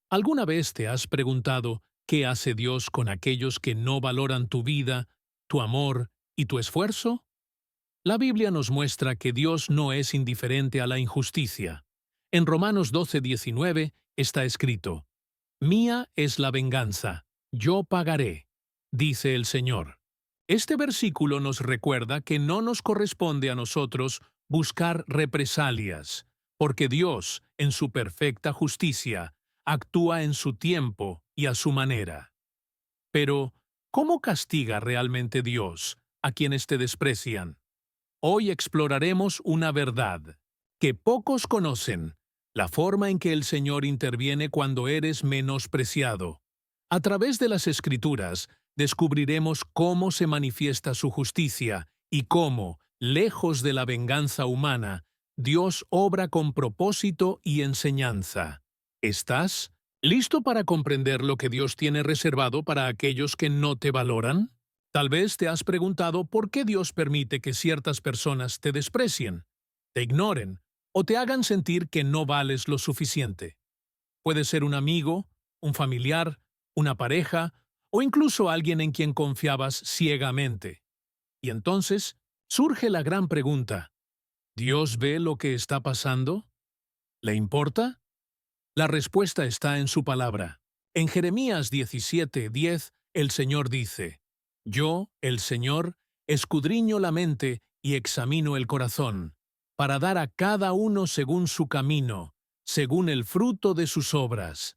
¿Alguna vez te has preguntado qué hace Dios con aquellos que no valoran tu vida, tu amor y tu esfuerzo? La Biblia nos muestra que Dios no es indiferente a la injusticia. En Romanos 12:19 está escrito: Mía es la venganza, yo pagaré, dice el Señor. Este versículo nos recuerda que no nos corresponde a nosotros buscar represalias, porque Dios, en su perfecta justicia, actúa en su tiempo y a su manera. Pero, ¿cómo castiga realmente Dios a quienes te desprecian? Hoy exploraremos una verdad que pocos conocen: la forma en que el Señor interviene cuando eres menospreciado. A través de las Escrituras descubriremos cómo se manifiesta su justicia y cómo, lejos de la venganza humana, Dios obra con propósito y enseñanza. ¿Estás listo para comprender lo que Dios tiene reservado para aquellos que no te valoran? Tal vez te has preguntado por qué Dios permite que ciertas personas te desprecien, te ignoren o te hagan sentir que no vales lo suficiente. Puede ser un amigo, un familiar, una pareja o incluso alguien en quien confiabas ciegamente. Y entonces surge la gran pregunta: ¿Dios ve lo que está pasando? ¿Le importa? La respuesta está en su palabra. En Jeremías 17:10, el Señor dice: Yo, el Señor, escudriño la mente y examino el corazón, para dar a cada uno según su camino, según el fruto de sus obras.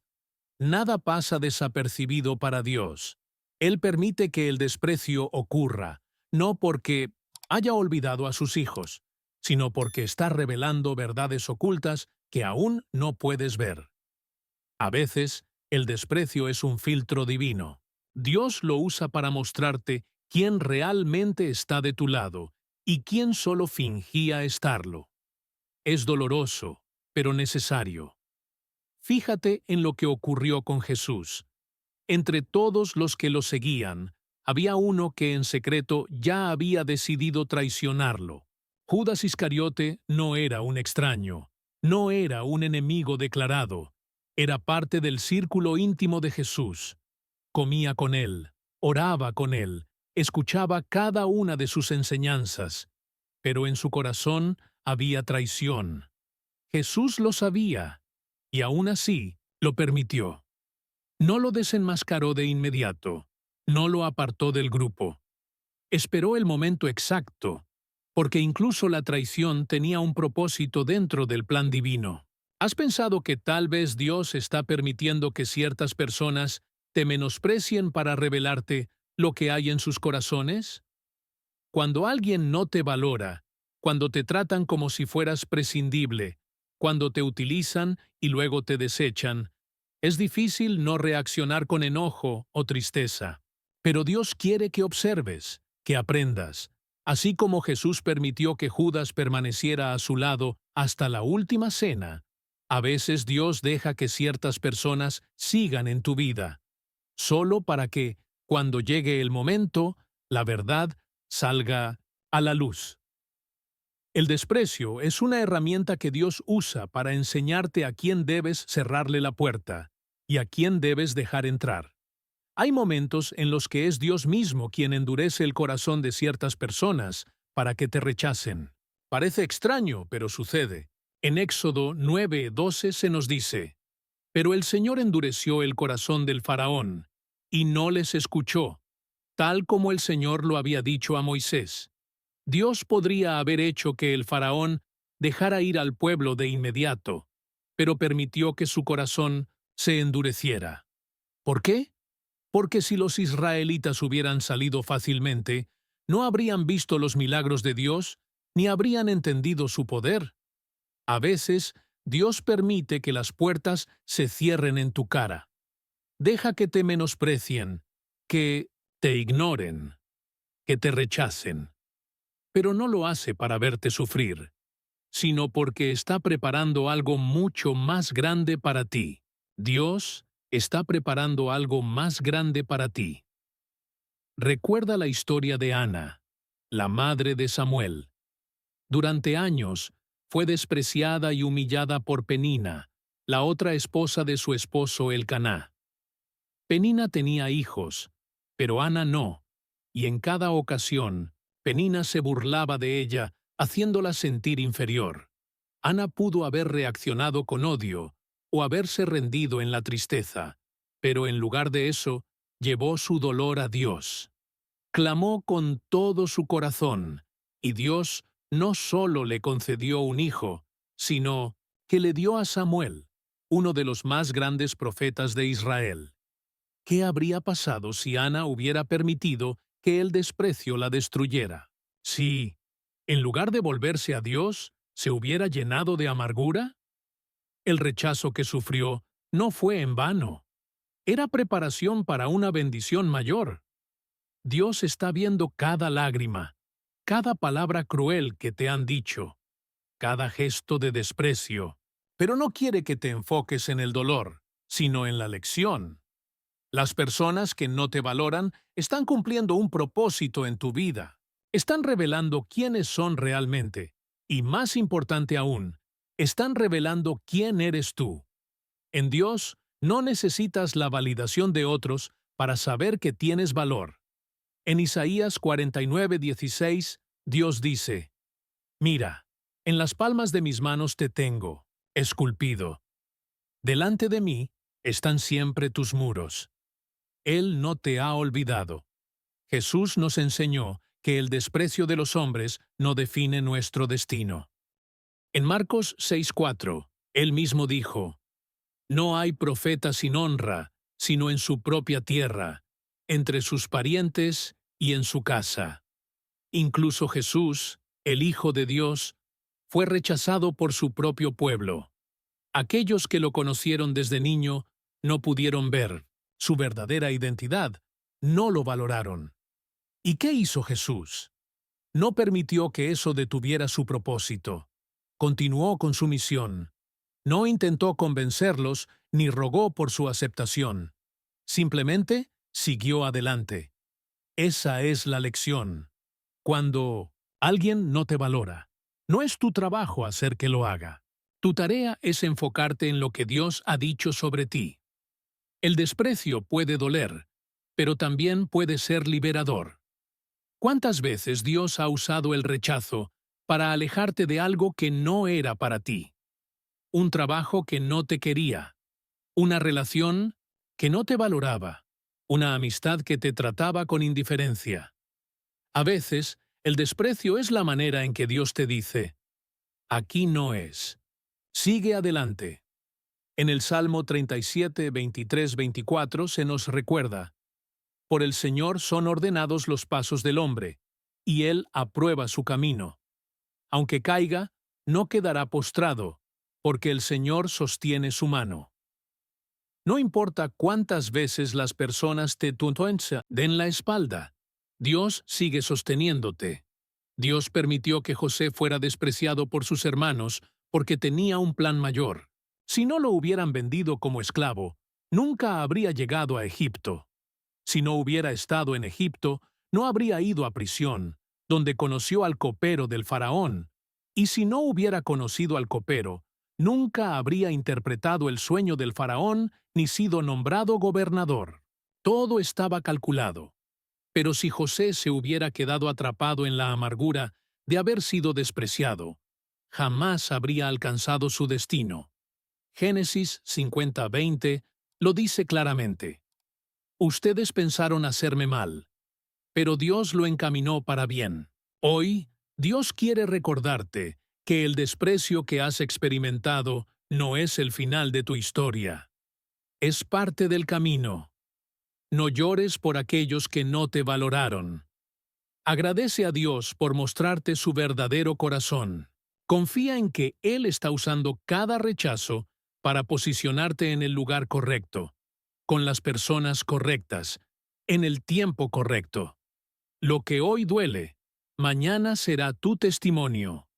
Nada pasa desapercibido para Dios. Él permite que el desprecio ocurra, no porque haya olvidado a sus hijos, sino porque está revelando verdades ocultas que aún no puedes ver. A veces, el desprecio es un filtro divino. Dios lo usa para mostrarte quién realmente está de tu lado y quién solo fingía estarlo. Es doloroso, pero necesario. Fíjate en lo que ocurrió con Jesús. Entre todos los que lo seguían, había uno que en secreto ya había decidido traicionarlo. Judas Iscariote no era un extraño, no era un enemigo declarado, era parte del círculo íntimo de Jesús. Comía con él, oraba con él, escuchaba cada una de sus enseñanzas, pero en su corazón había traición. Jesús lo sabía, y aún así lo permitió. No lo desenmascaró de inmediato, no lo apartó del grupo. Esperó el momento exacto, porque incluso la traición tenía un propósito dentro del plan divino. ¿Has pensado que tal vez Dios está permitiendo que ciertas personas te menosprecien para revelarte lo que hay en sus corazones? Cuando alguien no te valora, cuando te tratan como si fueras prescindible, cuando te utilizan y luego te desechan, es difícil no reaccionar con enojo o tristeza. Pero Dios quiere que observes, que aprendas. Así como Jesús permitió que Judas permaneciera a su lado hasta la última cena, a veces Dios deja que ciertas personas sigan en tu vida, solo para que, cuando llegue el momento, la verdad salga a la luz. El desprecio es una herramienta que Dios usa para enseñarte a quién debes cerrarle la puerta y a quién debes dejar entrar. Hay momentos en los que es Dios mismo quien endurece el corazón de ciertas personas para que te rechacen. Parece extraño, pero sucede. En Éxodo 9:12 se nos dice: Pero el Señor endureció el corazón del faraón, y no les escuchó, tal como el Señor lo había dicho a Moisés. Dios podría haber hecho que el faraón dejara ir al pueblo de inmediato, pero permitió que su corazón se endureciera. ¿Por qué? Porque si los israelitas hubieran salido fácilmente, no habrían visto los milagros de Dios ni habrían entendido su poder. A veces, Dios permite que las puertas se cierren en tu cara. Deja que te menosprecien, que te ignoren, que te rechacen. Pero no lo hace para verte sufrir, sino porque está preparando algo mucho más grande para ti. Dios está preparando algo más grande para ti. Recuerda la historia de Ana, la madre de Samuel. Durante años fue despreciada y humillada por Penina, la otra esposa de su esposo Elcaná. Penina tenía hijos, pero Ana no, y en cada ocasión, Penina se burlaba de ella, haciéndola sentir inferior. Ana pudo haber reaccionado con odio, o haberse rendido en la tristeza, pero en lugar de eso, llevó su dolor a Dios. Clamó con todo su corazón, y Dios no solo le concedió un hijo, sino que le dio a Samuel, uno de los más grandes profetas de Israel. ¿Qué habría pasado si Ana hubiera permitido que el desprecio la destruyera? Si, en lugar de volverse a Dios, se hubiera llenado de amargura. El rechazo que sufrió no fue en vano. Era preparación para una bendición mayor. Dios está viendo cada lágrima, cada palabra cruel que te han dicho, cada gesto de desprecio, pero no quiere que te enfoques en el dolor, sino en la lección. Las personas que no te valoran están cumpliendo un propósito en tu vida. Están revelando quiénes son realmente. Y más importante aún, están revelando quién eres tú. En Dios no necesitas la validación de otros para saber que tienes valor. En Isaías 49:16, Dios dice: Mira, en las palmas de mis manos te tengo, esculpido. Delante de mí están siempre tus muros. Él no te ha olvidado. Jesús nos enseñó que el desprecio de los hombres no define nuestro destino. En Marcos 6:4, Él mismo dijo: No hay profeta sin honra, sino en su propia tierra, entre sus parientes y en su casa. Incluso Jesús, el Hijo de Dios, fue rechazado por su propio pueblo. Aquellos que lo conocieron desde niño no pudieron ver su verdadera identidad, no lo valoraron. ¿Y qué hizo Jesús? No permitió que eso detuviera su propósito. Continuó con su misión. No intentó convencerlos ni rogó por su aceptación. Simplemente siguió adelante. Esa es la lección. Cuando alguien no te valora, no es tu trabajo hacer que lo haga. Tu tarea es enfocarte en lo que Dios ha dicho sobre ti. El desprecio puede doler, pero también puede ser liberador. ¿Cuántas veces Dios ha usado el rechazo para alejarte de algo que no era para ti? Un trabajo que no te quería, una relación que no te valoraba, una amistad que te trataba con indiferencia. A veces, el desprecio es la manera en que Dios te dice: aquí no es. Sigue adelante. En el Salmo 37, 23, 24 se nos recuerda: por el Señor son ordenados los pasos del hombre, y Él aprueba su camino. Aunque caiga, no quedará postrado, porque el Señor sostiene su mano. No importa cuántas veces las personas te den la espalda, Dios sigue sosteniéndote. Dios permitió que José fuera despreciado por sus hermanos porque tenía un plan mayor. Si no lo hubieran vendido como esclavo, nunca habría llegado a Egipto. Si no hubiera estado en Egipto, no habría ido a prisión, donde conoció al copero del faraón. Y si no hubiera conocido al copero, nunca habría interpretado el sueño del faraón ni sido nombrado gobernador. Todo estaba calculado. Pero si José se hubiera quedado atrapado en la amargura de haber sido despreciado, jamás habría alcanzado su destino. Génesis 50:20 lo dice claramente. Ustedes pensaron hacerme mal, pero Dios lo encaminó para bien. Hoy, Dios quiere recordarte que el desprecio que has experimentado no es el final de tu historia. Es parte del camino. No llores por aquellos que no te valoraron. Agradece a Dios por mostrarte su verdadero corazón. Confía en que Él está usando cada rechazo para posicionarte en el lugar correcto, con las personas correctas, en el tiempo correcto. Lo que hoy duele, mañana será tu testimonio.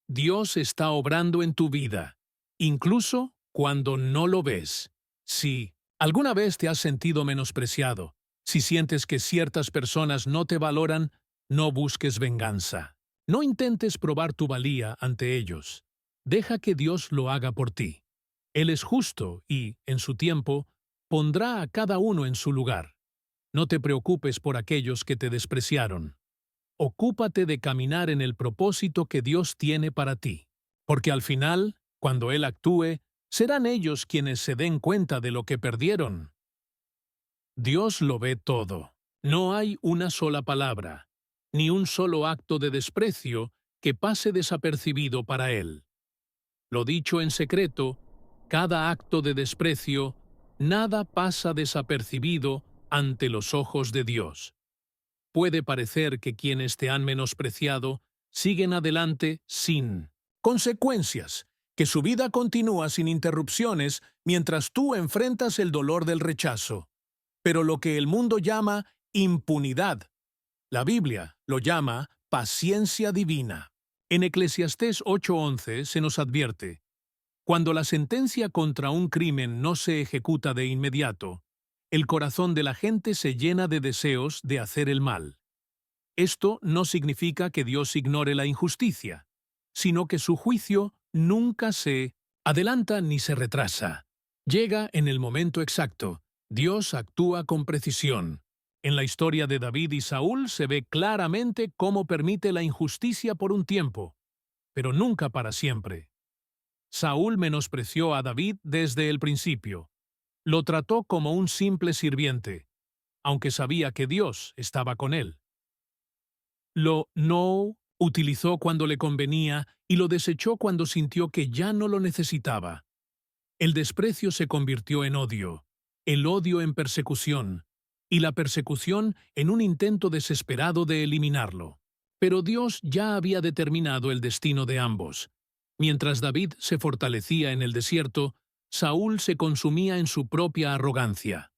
Dios está obrando en tu vida, incluso cuando no lo ves. Si alguna vez te has sentido menospreciado, si sientes que ciertas personas no te valoran, no busques venganza. No intentes probar tu valía ante ellos. Deja que Dios lo haga por ti. Él es justo y, en su tiempo, pondrá a cada uno en su lugar. No te preocupes por aquellos que te despreciaron. Ocúpate de caminar en el propósito que Dios tiene para ti. Porque al final, cuando Él actúe, serán ellos quienes se den cuenta de lo que perdieron. Dios lo ve todo. No hay una sola palabra, ni un solo acto de desprecio que pase desapercibido para Él. Lo dicho en secreto, cada acto de desprecio, nada pasa desapercibido ante los ojos de Dios. Puede parecer que quienes te han menospreciado siguen adelante sin consecuencias, que su vida continúa sin interrupciones mientras tú enfrentas el dolor del rechazo. Pero lo que el mundo llama impunidad, la Biblia lo llama paciencia divina. En Eclesiastés 8:11 se nos advierte: cuando la sentencia contra un crimen no se ejecuta de inmediato, el corazón de la gente se llena de deseos de hacer el mal. Esto no significa que Dios ignore la injusticia, sino que su juicio nunca se adelanta ni se retrasa. Llega en el momento exacto. Dios actúa con precisión. En la historia de David y Saúl se ve claramente cómo permite la injusticia por un tiempo, pero nunca para siempre. Saúl menospreció a David desde el principio. Lo trató como un simple sirviente, aunque sabía que Dios estaba con él. Lo no utilizó cuando le convenía y lo desechó cuando sintió que ya no lo necesitaba. El desprecio se convirtió en odio, el odio en persecución, y la persecución en un intento desesperado de eliminarlo. Pero Dios ya había determinado el destino de ambos. Mientras David se fortalecía en el desierto, Saúl se consumía en su propia arrogancia.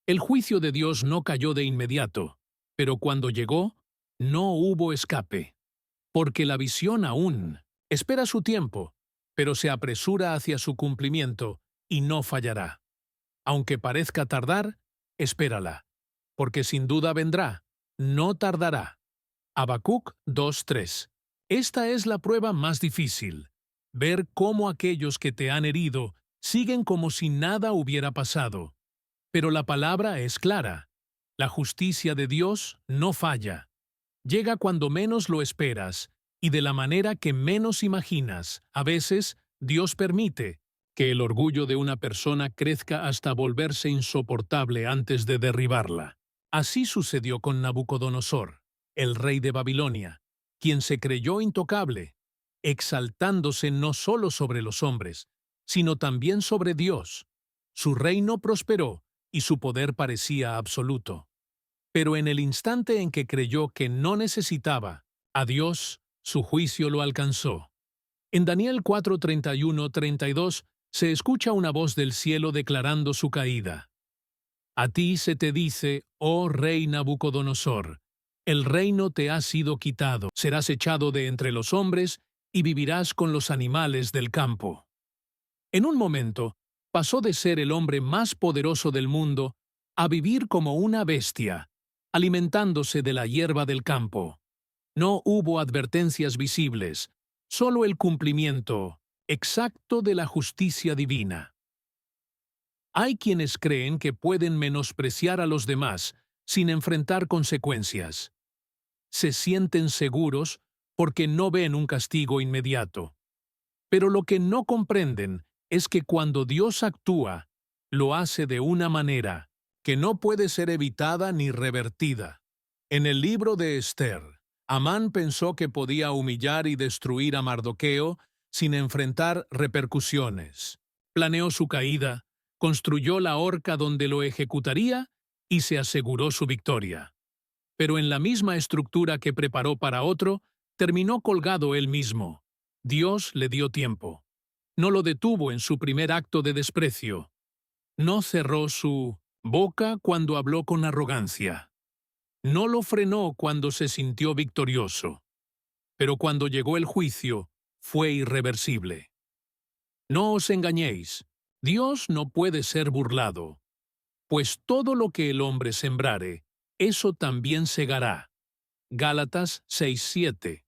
El juicio de Dios no cayó de inmediato, pero cuando llegó, no hubo escape. Porque la visión aún espera su tiempo, pero se apresura hacia su cumplimiento y no fallará. Aunque parezca tardar, espérala, porque sin duda vendrá, no tardará. Habacuc 2:3. Esta es la prueba más difícil, ver cómo aquellos que te han herido siguen como si nada hubiera pasado. Pero la palabra es clara. La justicia de Dios no falla. Llega cuando menos lo esperas y de la manera que menos imaginas. A veces, Dios permite que el orgullo de una persona crezca hasta volverse insoportable antes de derribarla. Así sucedió con Nabucodonosor, el rey de Babilonia, quien se creyó intocable, exaltándose no solo sobre los hombres, sino también sobre Dios. Su reino prosperó y su poder parecía absoluto. Pero en el instante en que creyó que no necesitaba a Dios, su juicio lo alcanzó. En Daniel 4:31-32 se escucha una voz del cielo declarando su caída. A ti se te dice, oh rey Nabucodonosor, el reino te ha sido quitado, serás echado de entre los hombres y vivirás con los animales del campo. En un momento, pasó de ser el hombre más poderoso del mundo a vivir como una bestia, alimentándose de la hierba del campo. No hubo advertencias visibles, solo el cumplimiento exacto de la justicia divina. Hay quienes creen que pueden menospreciar a los demás sin enfrentar consecuencias. Se sienten seguros porque no ven un castigo inmediato. Pero lo que no comprenden es que cuando Dios actúa, lo hace de una manera que no puede ser evitada ni revertida. En el libro de Esther, Amán pensó que podía humillar y destruir a Mardoqueo sin enfrentar repercusiones. Planeó su caída, construyó la horca donde lo ejecutaría y se aseguró su victoria. Pero en la misma estructura que preparó para otro, terminó colgado él mismo. Dios le dio tiempo. No lo detuvo en su primer acto de desprecio. No cerró su boca cuando habló con arrogancia. No lo frenó cuando se sintió victorioso. Pero cuando llegó el juicio, fue irreversible. No os engañéis, Dios no puede ser burlado, pues todo lo que el hombre sembrare, eso también segará. Gálatas 6:7.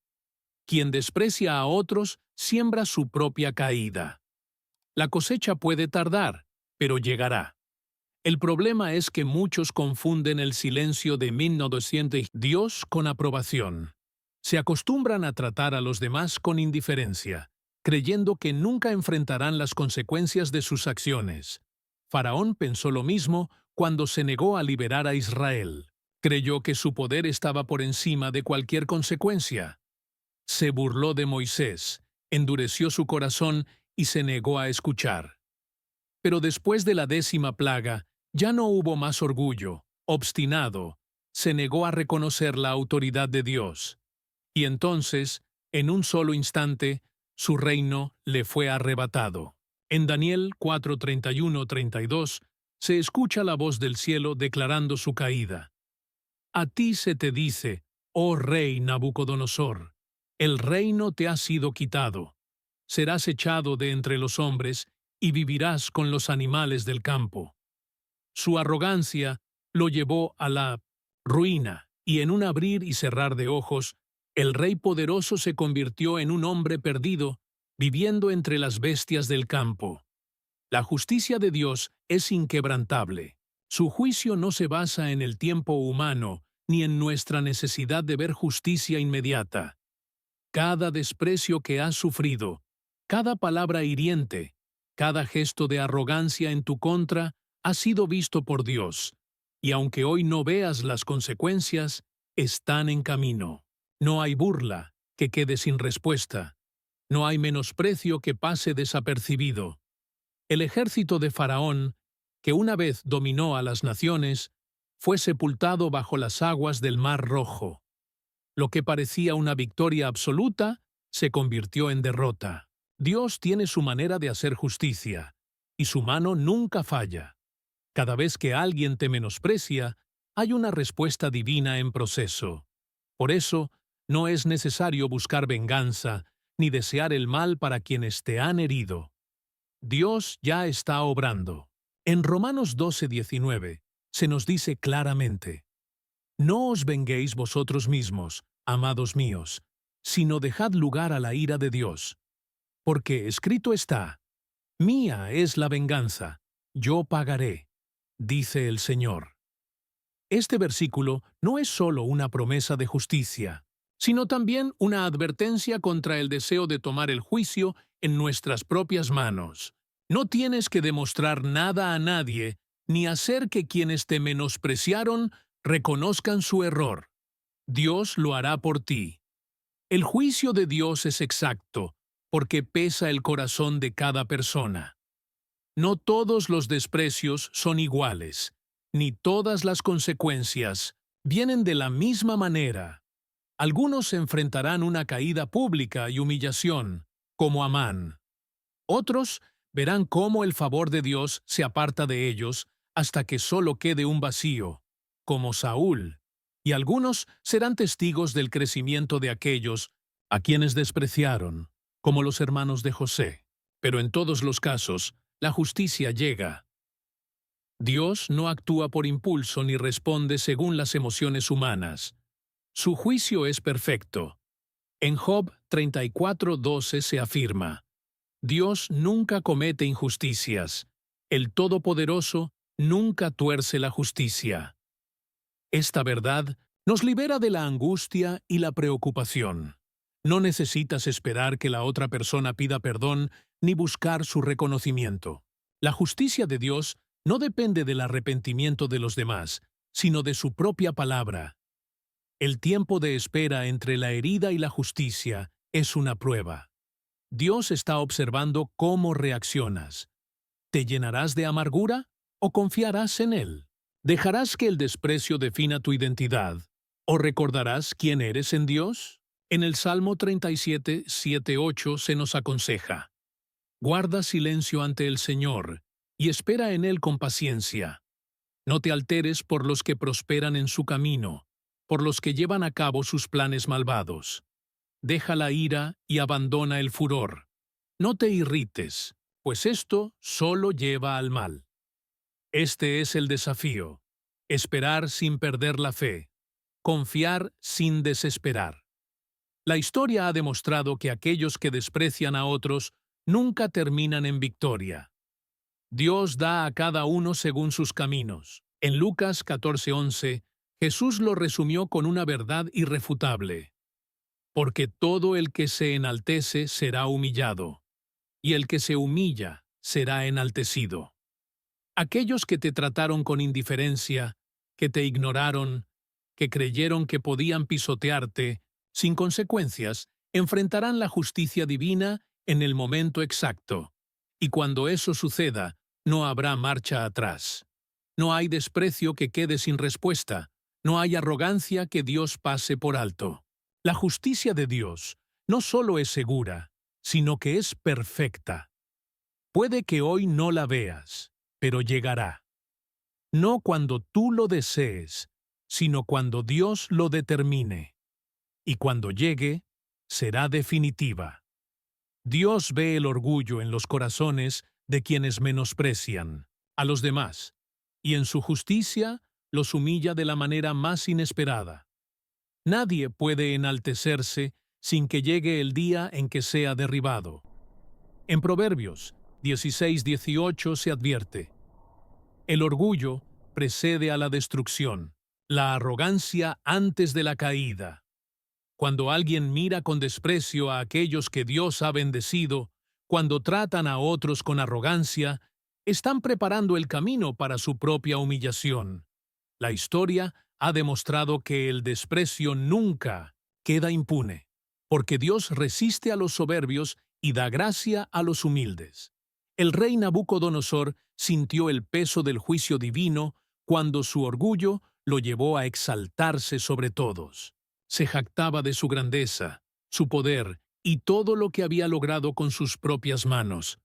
Quien desprecia a otros, siembra su propia caída. La cosecha puede tardar, pero llegará. El problema es que muchos confunden el silencio de 1900 Dios con aprobación. Se acostumbran a tratar a los demás con indiferencia, creyendo que nunca enfrentarán las consecuencias de sus acciones. Faraón pensó lo mismo cuando se negó a liberar a Israel. Creyó que su poder estaba por encima de cualquier consecuencia. Se burló de Moisés, endureció su corazón y se negó a escuchar. Pero después de la 10ª plaga, ya no hubo más orgullo, obstinado, se negó a reconocer la autoridad de Dios. Y entonces, en un solo instante, su reino le fue arrebatado. En Daniel 4:31-32 se escucha la voz del cielo declarando su caída. A ti se te dice, oh rey Nabucodonosor, el reino te ha sido quitado. Serás echado de entre los hombres y vivirás con los animales del campo. Su arrogancia lo llevó a la ruina, y en un abrir y cerrar de ojos, el rey poderoso se convirtió en un hombre perdido, viviendo entre las bestias del campo. La justicia de Dios es inquebrantable. Su juicio no se basa en el tiempo humano, ni en nuestra necesidad de ver justicia inmediata. Cada desprecio que has sufrido, cada palabra hiriente, cada gesto de arrogancia en tu contra ha sido visto por Dios, y aunque hoy no veas las consecuencias, están en camino. No hay burla que quede sin respuesta. No hay menosprecio que pase desapercibido. El ejército de Faraón, que una vez dominó a las naciones, fue sepultado bajo las aguas del Mar Rojo. Lo que parecía una victoria absoluta se convirtió en derrota. Dios tiene su manera de hacer justicia, y su mano nunca falla. Cada vez que alguien te menosprecia, hay una respuesta divina en proceso. Por eso, no es necesario buscar venganza, ni desear el mal para quienes te han herido. Dios ya está obrando. En Romanos 12:19 se nos dice claramente: no os venguéis vosotros mismos, amados míos, sino dejad lugar a la ira de Dios. Porque escrito está: mía es la venganza, yo pagaré, dice el Señor. Este versículo no es solo una promesa de justicia, sino también una advertencia contra el deseo de tomar el juicio en nuestras propias manos. No tienes que demostrar nada a nadie, ni hacer que quienes te menospreciaron reconozcan su error. Dios lo hará por ti. El juicio de Dios es exacto, porque pesa el corazón de cada persona. No todos los desprecios son iguales, ni todas las consecuencias vienen de la misma manera. Algunos enfrentarán una caída pública y humillación, como Amán. Otros verán cómo el favor de Dios se aparta de ellos hasta que solo quede un vacío, como Saúl. Y algunos serán testigos del crecimiento de aquellos a quienes despreciaron, como los hermanos de José. Pero en todos los casos, la justicia llega. Dios no actúa por impulso ni responde según las emociones humanas. Su juicio es perfecto. En Job 34:12 se afirma: Dios nunca comete injusticias. El Todopoderoso nunca tuerce la justicia. Esta verdad nos libera de la angustia y la preocupación. No necesitas esperar que la otra persona pida perdón ni buscar su reconocimiento. La justicia de Dios no depende del arrepentimiento de los demás, sino de su propia palabra. El tiempo de espera entre la herida y la justicia es una prueba. Dios está observando cómo reaccionas. ¿Te llenarás de amargura o confiarás en Él? ¿Dejarás que el desprecio defina tu identidad o recordarás quién eres en Dios? En el Salmo 37:7-8 se nos aconseja: guarda silencio ante el Señor y espera en Él con paciencia. No te alteres por los que prosperan en su camino, por los que llevan a cabo sus planes malvados. Deja la ira y abandona el furor. No te irrites, pues esto solo lleva al mal. Este es el desafío: esperar sin perder la fe, confiar sin desesperar. La historia ha demostrado que aquellos que desprecian a otros nunca terminan en victoria. Dios da a cada uno según sus caminos. En Lucas 14:11, Jesús lo resumió con una verdad irrefutable. Porque todo el que se enaltece será humillado, y el que se humilla será enaltecido. Aquellos que te trataron con indiferencia, que te ignoraron, que creyeron que podían pisotearte, sin consecuencias, enfrentarán la justicia divina en el momento exacto. Y cuando eso suceda, no habrá marcha atrás. No hay desprecio que quede sin respuesta. No hay arrogancia que Dios pase por alto. La justicia de Dios no solo es segura, sino que es perfecta. Puede que hoy no la veas, pero llegará. No cuando tú lo desees, sino cuando Dios lo determine. Y cuando llegue, será definitiva. Dios ve el orgullo en los corazones de quienes menosprecian a los demás, y en su justicia los humilla de la manera más inesperada. Nadie puede enaltecerse sin que llegue el día en que sea derribado. En Proverbios 16:18 se advierte: el orgullo precede a la destrucción, la arrogancia antes de la caída. Cuando alguien mira con desprecio a aquellos que Dios ha bendecido, cuando tratan a otros con arrogancia, están preparando el camino para su propia humillación. La historia ha demostrado que el desprecio nunca queda impune, porque Dios resiste a los soberbios y da gracia a los humildes. El rey Nabucodonosor sintió el peso del juicio divino cuando su orgullo lo llevó a exaltarse sobre todos. Se jactaba de su grandeza, su poder y todo lo que había logrado con sus propias manos.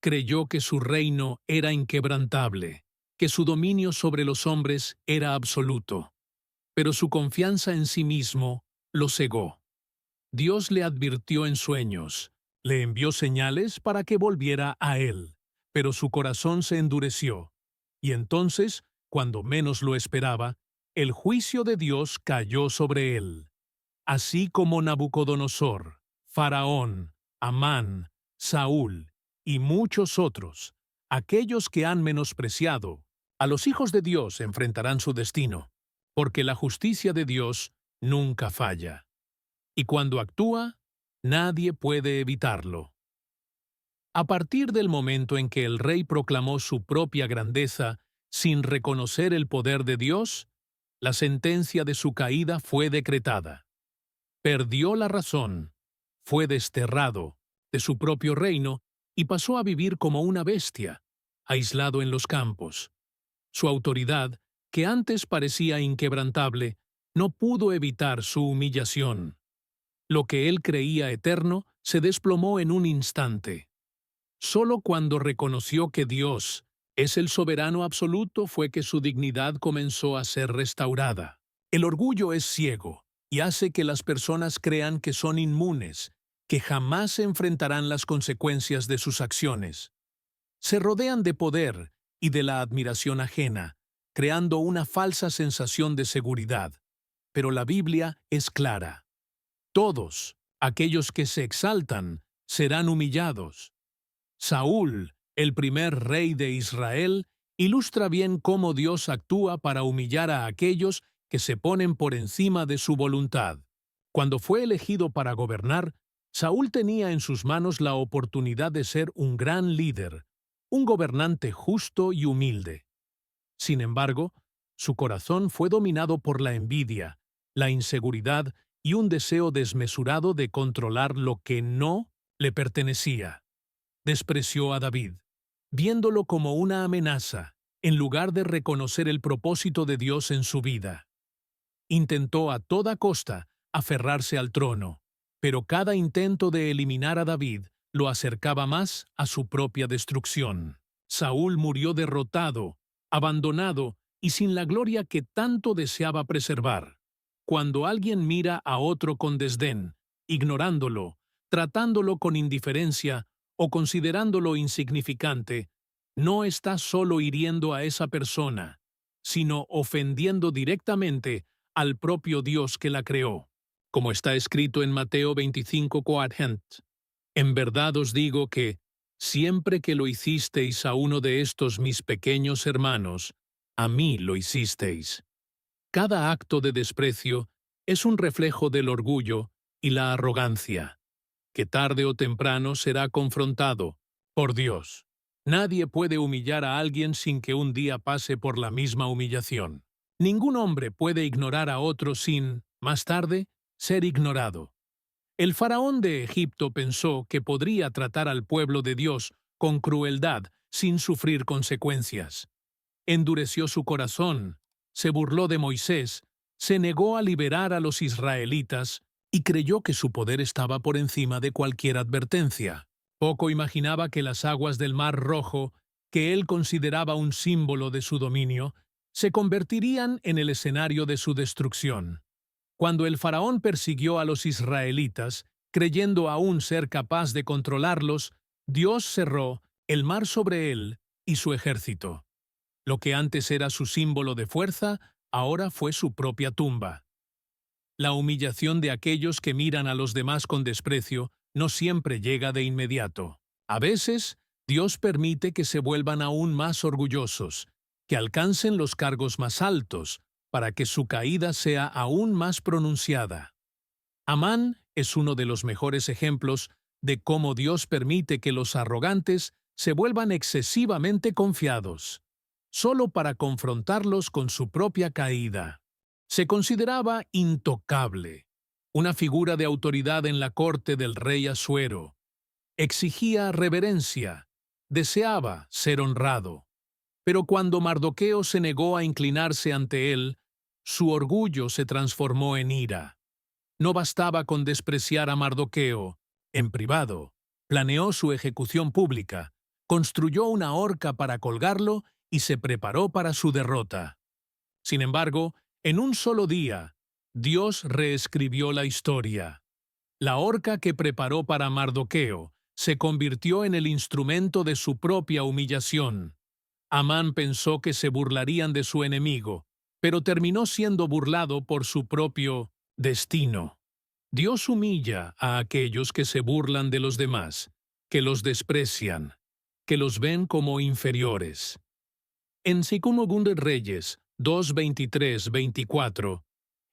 Creyó que su reino era inquebrantable, que su dominio sobre los hombres era absoluto. Pero su confianza en sí mismo lo cegó. Dios le advirtió en sueños, le envió señales para que volviera a él, pero su corazón se endureció. Y entonces, cuando menos lo esperaba, el juicio de Dios cayó sobre él. Así como Nabucodonosor, Faraón, Amán, Saúl y muchos otros, aquellos que han menospreciado a los hijos de Dios enfrentarán su destino, porque la justicia de Dios nunca falla. Y cuando actúa, nadie puede evitarlo. A partir del momento en que el rey proclamó su propia grandeza sin reconocer el poder de Dios, la sentencia de su caída fue decretada. Perdió la razón, fue desterrado de su propio reino y pasó a vivir como una bestia, aislado en los campos. Su autoridad, que antes parecía inquebrantable, no pudo evitar su humillación. Lo que él creía eterno se desplomó en un instante. Solo cuando reconoció que Dios es el soberano absoluto fue que su dignidad comenzó a ser restaurada. El orgullo es ciego y hace que las personas crean que son inmunes, que jamás enfrentarán las consecuencias de sus acciones. Se rodean de poder y de la admiración ajena, creando una falsa sensación de seguridad. Pero la Biblia es clara. Todos, aquellos que se exaltan, serán humillados. Saúl, el primer rey de Israel, ilustra bien cómo Dios actúa para humillar a aquellos que se ponen por encima de su voluntad. Cuando fue elegido para gobernar, Saúl tenía en sus manos la oportunidad de ser un gran líder, un gobernante justo y humilde. Sin embargo, su corazón fue dominado por la envidia, la inseguridad y un deseo desmesurado de controlar lo que no le pertenecía. Despreció a David, viéndolo como una amenaza, en lugar de reconocer el propósito de Dios en su vida. Intentó a toda costa aferrarse al trono, pero cada intento de eliminar a David lo acercaba más a su propia destrucción. Saúl murió derrotado, abandonado y sin la gloria que tanto deseaba preservar. Cuando alguien mira a otro con desdén, ignorándolo, tratándolo con indiferencia o considerándolo insignificante, no está solo hiriendo a esa persona, sino ofendiendo directamente al propio Dios que la creó, como está escrito en Mateo 25:40. En verdad os digo que, siempre que lo hicisteis a uno de estos mis pequeños hermanos, a mí lo hicisteis. Cada acto de desprecio es un reflejo del orgullo y la arrogancia, que tarde o temprano será confrontado por Dios. Nadie puede humillar a alguien sin que un día pase por la misma humillación. Ningún hombre puede ignorar a otro sin, más tarde, ser ignorado. El faraón de Egipto pensó que podría tratar al pueblo de Dios con crueldad sin sufrir consecuencias. Endureció su corazón, se burló de Moisés, se negó a liberar a los israelitas y creyó que su poder estaba por encima de cualquier advertencia. Poco imaginaba que las aguas del Mar Rojo, que él consideraba un símbolo de su dominio, se convertirían en el escenario de su destrucción. Cuando el faraón persiguió a los israelitas, creyendo aún ser capaz de controlarlos, Dios cerró el mar sobre él y su ejército. Lo que antes era su símbolo de fuerza, ahora fue su propia tumba. La humillación de aquellos que miran a los demás con desprecio no siempre llega de inmediato. A veces, Dios permite que se vuelvan aún más orgullosos, que alcancen los cargos más altos, para que su caída sea aún más pronunciada. Amán es uno de los mejores ejemplos de cómo Dios permite que los arrogantes se vuelvan excesivamente confiados, solo para confrontarlos con su propia caída. Se consideraba intocable, una figura de autoridad en la corte del rey Asuero. Exigía reverencia, deseaba ser honrado. Pero cuando Mardoqueo se negó a inclinarse ante él, su orgullo se transformó en ira. No bastaba con despreciar a Mardoqueo. En privado, planeó su ejecución pública, construyó una horca para colgarlo y se preparó para su derrota. Sin embargo, en un solo día, Dios reescribió la historia. La horca que preparó para Mardoqueo se convirtió en el instrumento de su propia humillación. Amán pensó que se burlarían de su enemigo, pero terminó siendo burlado por su propio destino. Dios humilla a aquellos que se burlan de los demás, que los desprecian, que los ven como inferiores. En Segundo de Reyes 2:23-24,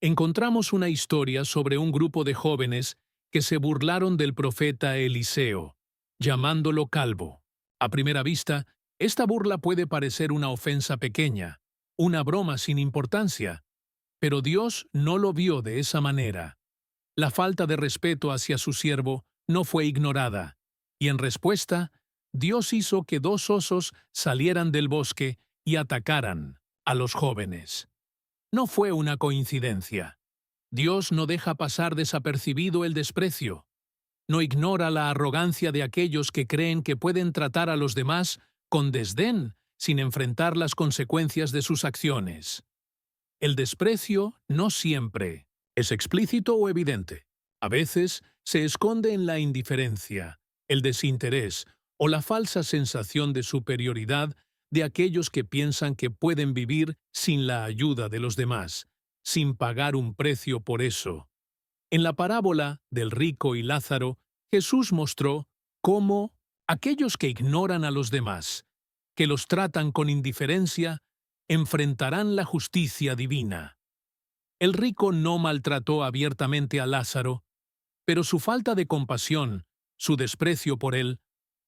encontramos una historia sobre un grupo de jóvenes que se burlaron del profeta Eliseo, llamándolo calvo. A primera vista, esta burla puede parecer una ofensa pequeña, una broma sin importancia, pero Dios no lo vio de esa manera. La falta de respeto hacia su siervo no fue ignorada, y en respuesta, Dios hizo que 2 osos salieran del bosque y atacaran a los jóvenes. No fue una coincidencia. Dios no deja pasar desapercibido el desprecio. No ignora la arrogancia de aquellos que creen que pueden tratar a los demás con desdén sin enfrentar las consecuencias de sus acciones. El desprecio no siempre es explícito o evidente. A veces se esconde en la indiferencia, el desinterés o la falsa sensación de superioridad de aquellos que piensan que pueden vivir sin la ayuda de los demás, sin pagar un precio por eso. En la parábola del rico y Lázaro, Jesús mostró cómo aquellos que ignoran a los demás, que los tratan con indiferencia, enfrentarán la justicia divina. El rico no maltrató abiertamente a Lázaro, pero su falta de compasión, su desprecio por él,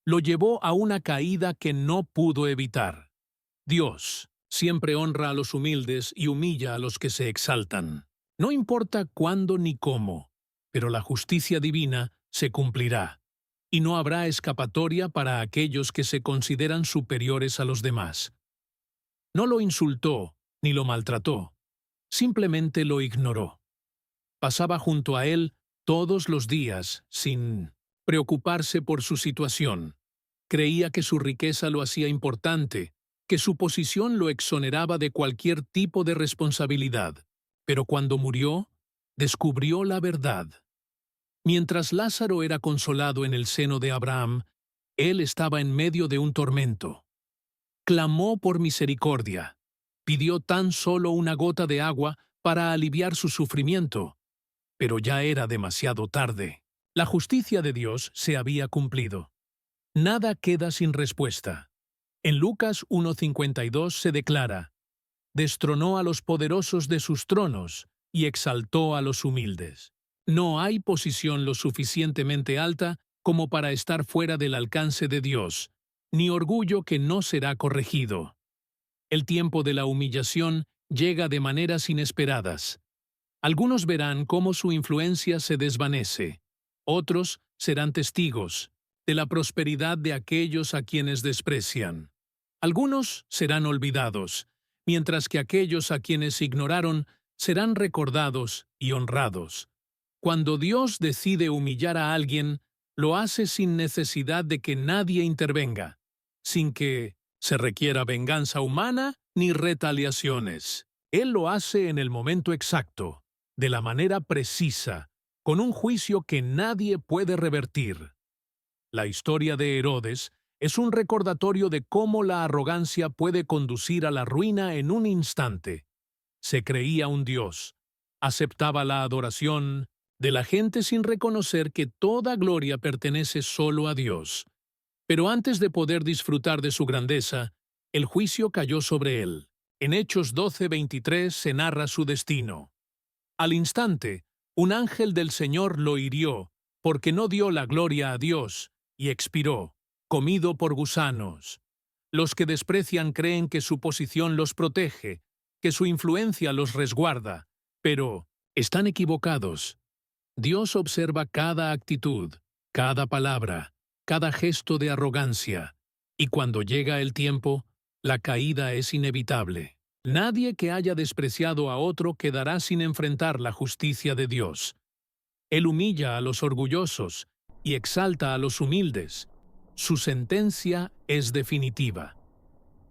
lo llevó a una caída que no pudo evitar. Dios siempre honra a los humildes y humilla a los que se exaltan. No importa cuándo ni cómo, pero la justicia divina se cumplirá, y no habrá escapatoria para aquellos que se consideran superiores a los demás. No lo insultó ni lo maltrató, simplemente lo ignoró. Pasaba junto a él todos los días sin preocuparse por su situación. Creía que su riqueza lo hacía importante, que su posición lo exoneraba de cualquier tipo de responsabilidad. Pero cuando murió, descubrió la verdad. Mientras Lázaro era consolado en el seno de Abraham, él estaba en medio de un tormento. Clamó por misericordia. Pidió tan solo una gota de agua para aliviar su sufrimiento, pero ya era demasiado tarde. La justicia de Dios se había cumplido. Nada queda sin respuesta. En Lucas 1:52 se declara: destronó a los poderosos de sus tronos y exaltó a los humildes. No hay posición lo suficientemente alta como para estar fuera del alcance de Dios, ni orgullo que no será corregido. El tiempo de la humillación llega de maneras inesperadas. Algunos verán cómo su influencia se desvanece. Otros serán testigos de la prosperidad de aquellos a quienes desprecian. Algunos serán olvidados, mientras que aquellos a quienes ignoraron serán recordados y honrados. Cuando Dios decide humillar a alguien, lo hace sin necesidad de que nadie intervenga, sin que se requiera venganza humana ni retaliaciones. Él lo hace en el momento exacto, de la manera precisa, con un juicio que nadie puede revertir. La historia de Herodes es un recordatorio de cómo la arrogancia puede conducir a la ruina en un instante. Se creía un dios, aceptaba la adoración de la gente sin reconocer que toda gloria pertenece solo a Dios. Pero antes de poder disfrutar de su grandeza, el juicio cayó sobre él. En Hechos 12:23 se narra su destino. Al instante, un ángel del Señor lo hirió, porque no dio la gloria a Dios, y expiró, comido por gusanos. Los que desprecian creen que su posición los protege, que su influencia los resguarda, pero están equivocados. Dios observa cada actitud, cada palabra, cada gesto de arrogancia, y cuando llega el tiempo, la caída es inevitable. Nadie que haya despreciado a otro quedará sin enfrentar la justicia de Dios. Él humilla a los orgullosos y exalta a los humildes. Su sentencia es definitiva.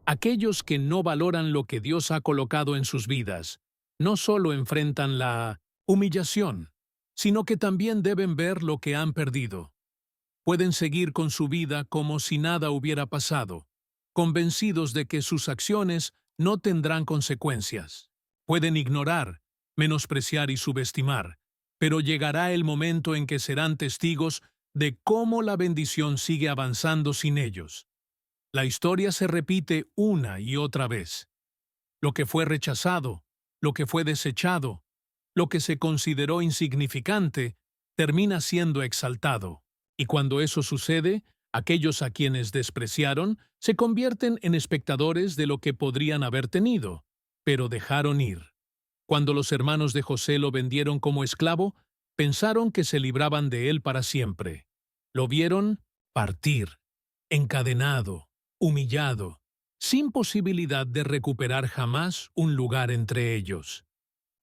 Aquellos que no valoran lo que Dios ha colocado en sus vidas, no solo enfrentan la humillación, sino que también deben ver lo que han perdido. Pueden seguir con su vida como si nada hubiera pasado, convencidos de que sus acciones no tendrán consecuencias. Pueden ignorar, menospreciar y subestimar, pero llegará el momento en que serán testigos de cómo la bendición sigue avanzando sin ellos. La historia se repite una y otra vez. Lo que fue rechazado, lo que fue desechado, lo que se consideró insignificante, termina siendo exaltado. Y cuando eso sucede, aquellos a quienes despreciaron se convierten en espectadores de lo que podrían haber tenido, pero dejaron ir. Cuando los hermanos de José lo vendieron como esclavo, pensaron que se libraban de él para siempre. Lo vieron partir, encadenado, humillado, sin posibilidad de recuperar jamás un lugar entre ellos.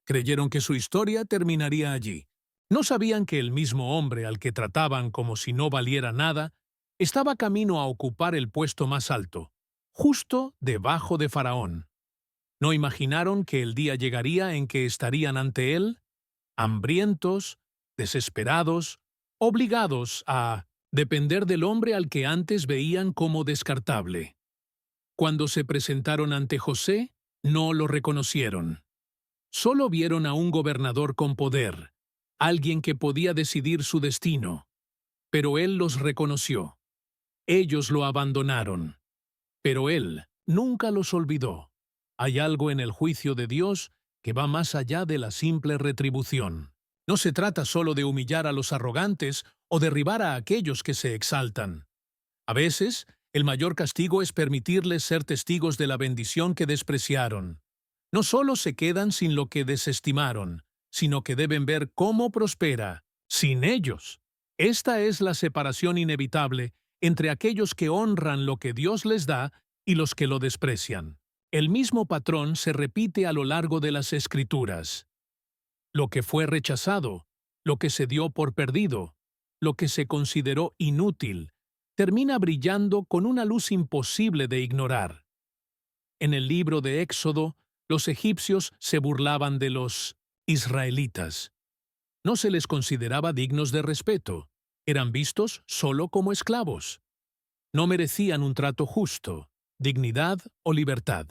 Creyeron que su historia terminaría allí. No sabían que el mismo hombre al que trataban como si no valiera nada, estaba camino a ocupar el puesto más alto, justo debajo de Faraón. No imaginaron que el día llegaría en que estarían ante él, hambrientos, desesperados, obligados a depender del hombre al que antes veían como descartable. Cuando se presentaron ante José, no lo reconocieron. Solo vieron a un gobernador con poder, alguien que podía decidir su destino. Pero él los reconoció. Ellos lo abandonaron. Pero él nunca los olvidó. Hay algo en el juicio de Dios que va más allá de la simple retribución. No se trata solo de humillar a los arrogantes o derribar a aquellos que se exaltan. A veces, el mayor castigo es permitirles ser testigos de la bendición que despreciaron. No solo se quedan sin lo que desestimaron, sino que deben ver cómo prospera sin ellos. Esta es la separación inevitable entre aquellos que honran lo que Dios les da y los que lo desprecian. El mismo patrón se repite a lo largo de las Escrituras. Lo que fue rechazado, lo que se dio por perdido, lo que se consideró inútil, termina brillando con una luz imposible de ignorar. En el libro de Éxodo, los egipcios se burlaban de los israelitas. No se les consideraba dignos de respeto. Eran vistos solo como esclavos. No merecían un trato justo, dignidad o libertad.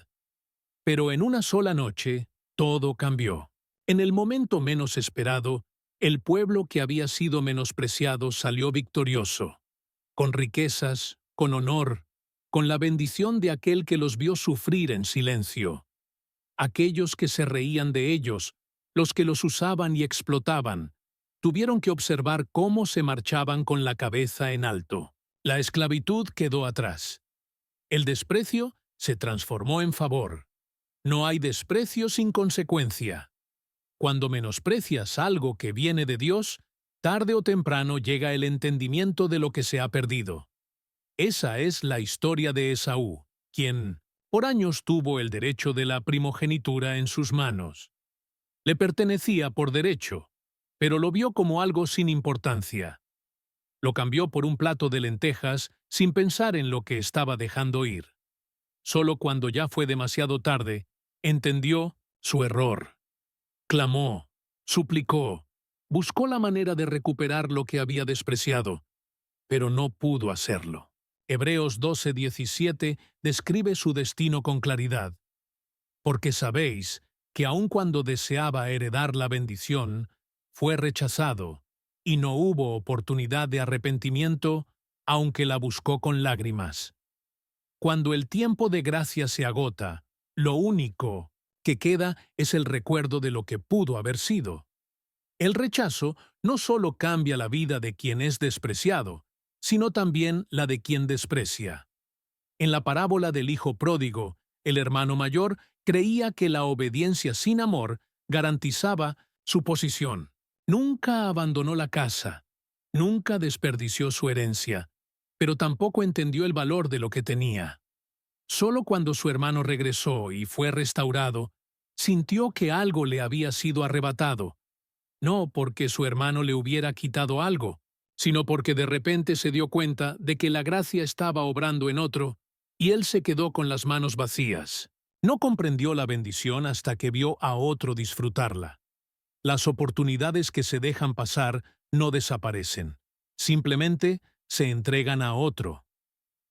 Pero en una sola noche, todo cambió. En el momento menos esperado, El pueblo que había sido menospreciado salió victorioso, con riquezas, con honor, con la bendición de aquel que los vio sufrir en silencio. Aquellos que se reían de ellos, los que los usaban y explotaban, tuvieron que observar cómo se marchaban con la cabeza en alto. La esclavitud quedó atrás. El desprecio se transformó en favor. No hay desprecio sin consecuencia. Cuando menosprecias algo que viene de Dios, tarde o temprano llega el entendimiento de lo que se ha perdido. Esa es la historia de Esaú, quien, por años tuvo el derecho de la primogenitura en sus manos. Le pertenecía por derecho, pero lo vio como algo sin importancia. Lo cambió por un plato de lentejas sin pensar en lo que estaba dejando ir. Solo cuando ya fue demasiado tarde, entendió su error. Clamó, suplicó, buscó la manera de recuperar lo que había despreciado, pero no pudo hacerlo. Hebreos 12:17 describe su destino con claridad. Porque sabéis que aun cuando deseaba heredar la bendición, fue rechazado, y no hubo oportunidad de arrepentimiento, aunque la buscó con lágrimas. Cuando el tiempo de gracia se agota, lo único que queda es el recuerdo de lo que pudo haber sido. El rechazo no solo cambia la vida de quien es despreciado, sino también la de quien desprecia. En la parábola del hijo pródigo, el hermano mayor creía que la obediencia sin amor garantizaba su posición. Nunca abandonó la casa, nunca desperdició su herencia, pero tampoco entendió el valor de lo que tenía. Solo cuando su hermano regresó y fue restaurado, sintió que algo le había sido arrebatado, no porque su hermano le hubiera quitado algo, sino porque de repente se dio cuenta de que la gracia estaba obrando en otro, y él se quedó con las manos vacías. No comprendió la bendición hasta que vio a otro disfrutarla. Las oportunidades que se dejan pasar no desaparecen, simplemente se entregan a otro.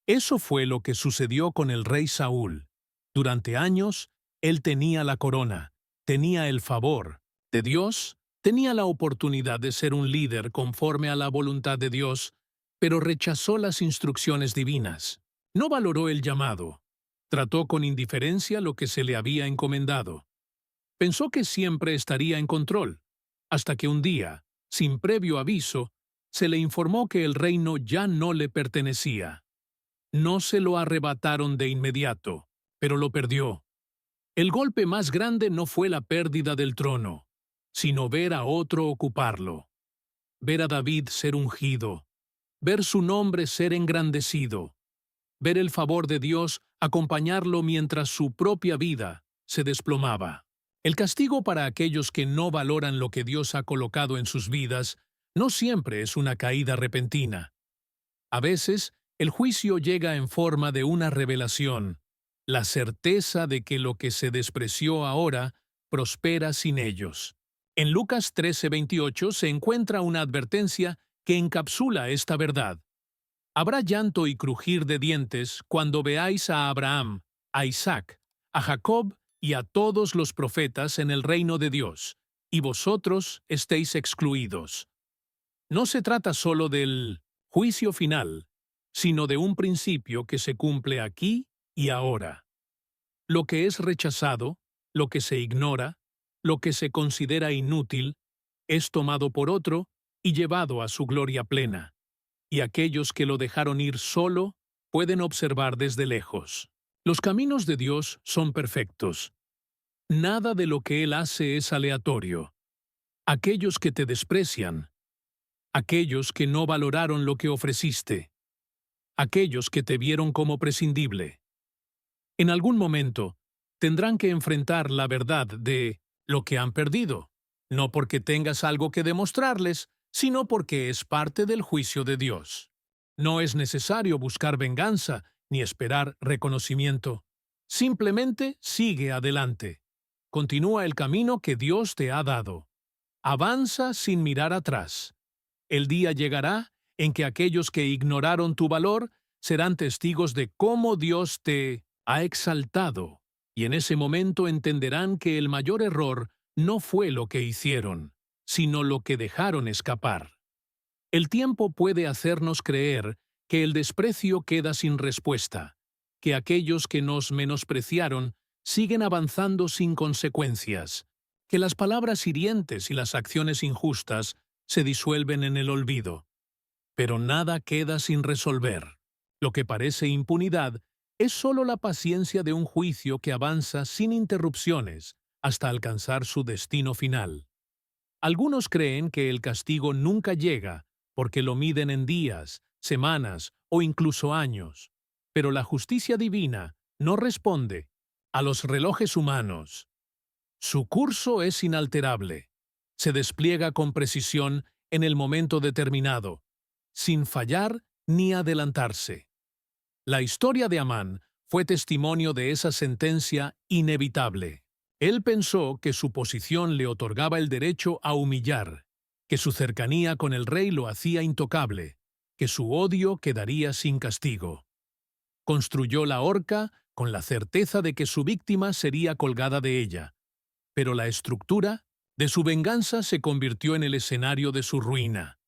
Eso fue lo que sucedió con el rey Saúl. Durante años, él tenía la corona, tenía el favor de Dios, tenía la oportunidad de ser un líder conforme a la voluntad de Dios, pero rechazó las instrucciones divinas. No valoró el llamado. Trató con indiferencia lo que se le había encomendado. Pensó que siempre estaría en control, hasta que un día, sin previo aviso, se le informó que el reino ya no le pertenecía. No se lo arrebataron de inmediato, pero lo perdió. El golpe más grande no fue la pérdida del trono, sino ver a otro ocuparlo. Ver a David ser ungido, ver su nombre ser engrandecido, ver el favor de Dios acompañarlo mientras su propia vida se desplomaba. El castigo para aquellos que no valoran lo que Dios ha colocado en sus vidas no siempre es una caída repentina. A veces, el juicio llega en forma de una revelación, la certeza de que lo que se despreció ahora prospera sin ellos. En Lucas 13:28 se encuentra una advertencia que encapsula esta verdad. Habrá llanto y crujir de dientes cuando veáis a Abraham, a Isaac, a Jacob y a todos los profetas en el reino de Dios, y vosotros estéis excluidos. No se trata solo del juicio final, sino de un principio que se cumple aquí y ahora. Lo que es rechazado, lo que se ignora, lo que se considera inútil, es tomado por otro y llevado a su gloria plena. Y aquellos que lo dejaron ir solo pueden observar desde lejos. Los caminos de Dios son perfectos. Nada de lo que Él hace es aleatorio. Aquellos que te desprecian, aquellos que no valoraron lo que ofreciste, aquellos que te vieron como prescindible, en algún momento tendrán que enfrentar la verdad de lo que han perdido, no porque tengas algo que demostrarles, sino porque es parte del juicio de Dios. No es necesario buscar venganza ni esperar reconocimiento. Simplemente sigue adelante. Continúa el camino que Dios te ha dado. Avanza sin mirar atrás. El día llegará en que aquellos que ignoraron tu valor serán testigos de cómo Dios te ha exaltado, y en ese momento entenderán que el mayor error no fue lo que hicieron, sino lo que dejaron escapar. El tiempo puede hacernos creer que el desprecio queda sin respuesta, que aquellos que nos menospreciaron siguen avanzando sin consecuencias, que las palabras hirientes y las acciones injustas se disuelven en el olvido. Pero nada queda sin resolver. Lo que parece impunidad es solo la paciencia de un juicio que avanza sin interrupciones hasta alcanzar su destino final. Algunos creen que el castigo nunca llega porque lo miden en días, semanas o incluso años, pero la justicia divina no responde a los relojes humanos. Su curso es inalterable. Se despliega con precisión en el momento determinado, sin fallar ni adelantarse. La historia de Amán fue testimonio de esa sentencia inevitable. Él pensó que su posición le otorgaba el derecho a humillar, que su cercanía con el rey lo hacía intocable, que su odio quedaría sin castigo. Construyó la horca con la certeza de que su víctima sería colgada de ella, pero la estructura de su venganza se convirtió en el escenario de su ruina.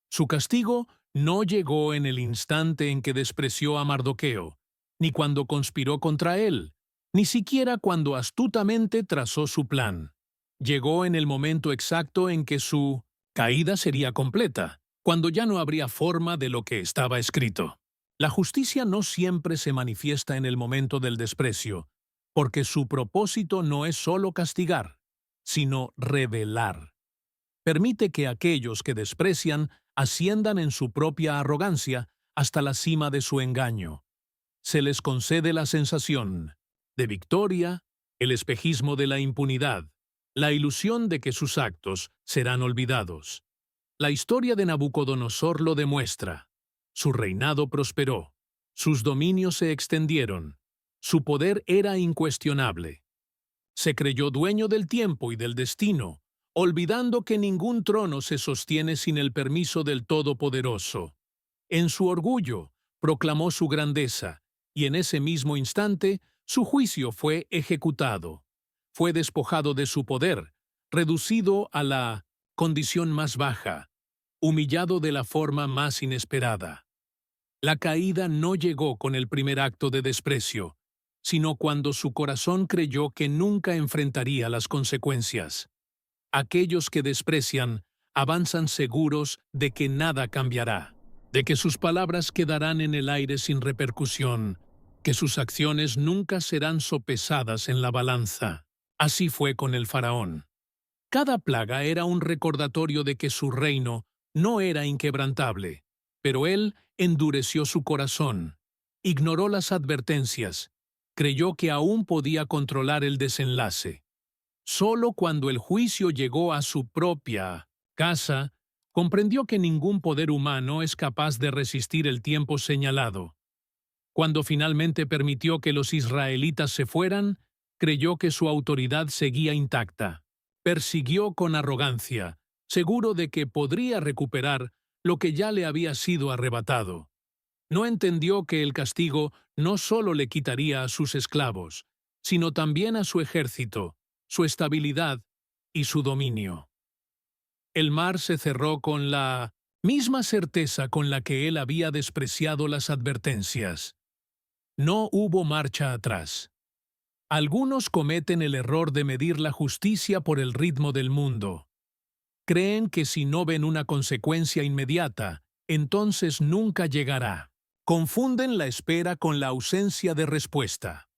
Su castigo no llegó en el instante en que despreció a Mardoqueo, ni cuando conspiró contra él, ni siquiera cuando astutamente trazó su plan. Llegó en el momento exacto en que su caída sería completa, cuando ya no habría forma de lo que estaba escrito. La justicia no siempre se manifiesta en el momento del desprecio, porque su propósito no es solo castigar, sino revelar. Permite que aquellos que desprecian asciendan en su propia arrogancia hasta la cima de su engaño. Se les concede la sensación de victoria, el espejismo de la impunidad, la ilusión de que sus actos serán olvidados. La historia de Nabucodonosor lo demuestra. Su reinado prosperó, sus dominios se extendieron, su poder era incuestionable. Se creyó dueño del tiempo y del destino, olvidando que ningún trono se sostiene sin el permiso del Todopoderoso. En su orgullo, proclamó su grandeza, y en ese mismo instante, su juicio fue ejecutado. Fue despojado de su poder, reducido a la condición más baja, humillado de la forma más inesperada. La caída no llegó con el primer acto de desprecio, sino cuando su corazón creyó que nunca enfrentaría las consecuencias. Aquellos que desprecian avanzan seguros de que nada cambiará, de que sus palabras quedarán en el aire sin repercusión, que sus acciones nunca serán sopesadas en la balanza. Así fue con el faraón. Cada plaga era un recordatorio de que su reino no era inquebrantable, pero él endureció su corazón, ignoró las advertencias, creyó que aún podía controlar el desenlace. Solo cuando el juicio llegó a su propia casa, comprendió que ningún poder humano es capaz de resistir el tiempo señalado. Cuando finalmente permitió que los israelitas se fueran, creyó que su autoridad seguía intacta. Persiguió con arrogancia, seguro de que podría recuperar lo que ya le había sido arrebatado. No entendió que el castigo no solo le quitaría a sus esclavos, sino también a su ejército, su estabilidad y su dominio. El mar se cerró con la misma certeza con la que él había despreciado las advertencias. No hubo marcha atrás. Algunos cometen el error de medir la justicia por el ritmo del mundo. Creen que si no ven una consecuencia inmediata, entonces nunca llegará. Confunden la espera con la ausencia de respuesta.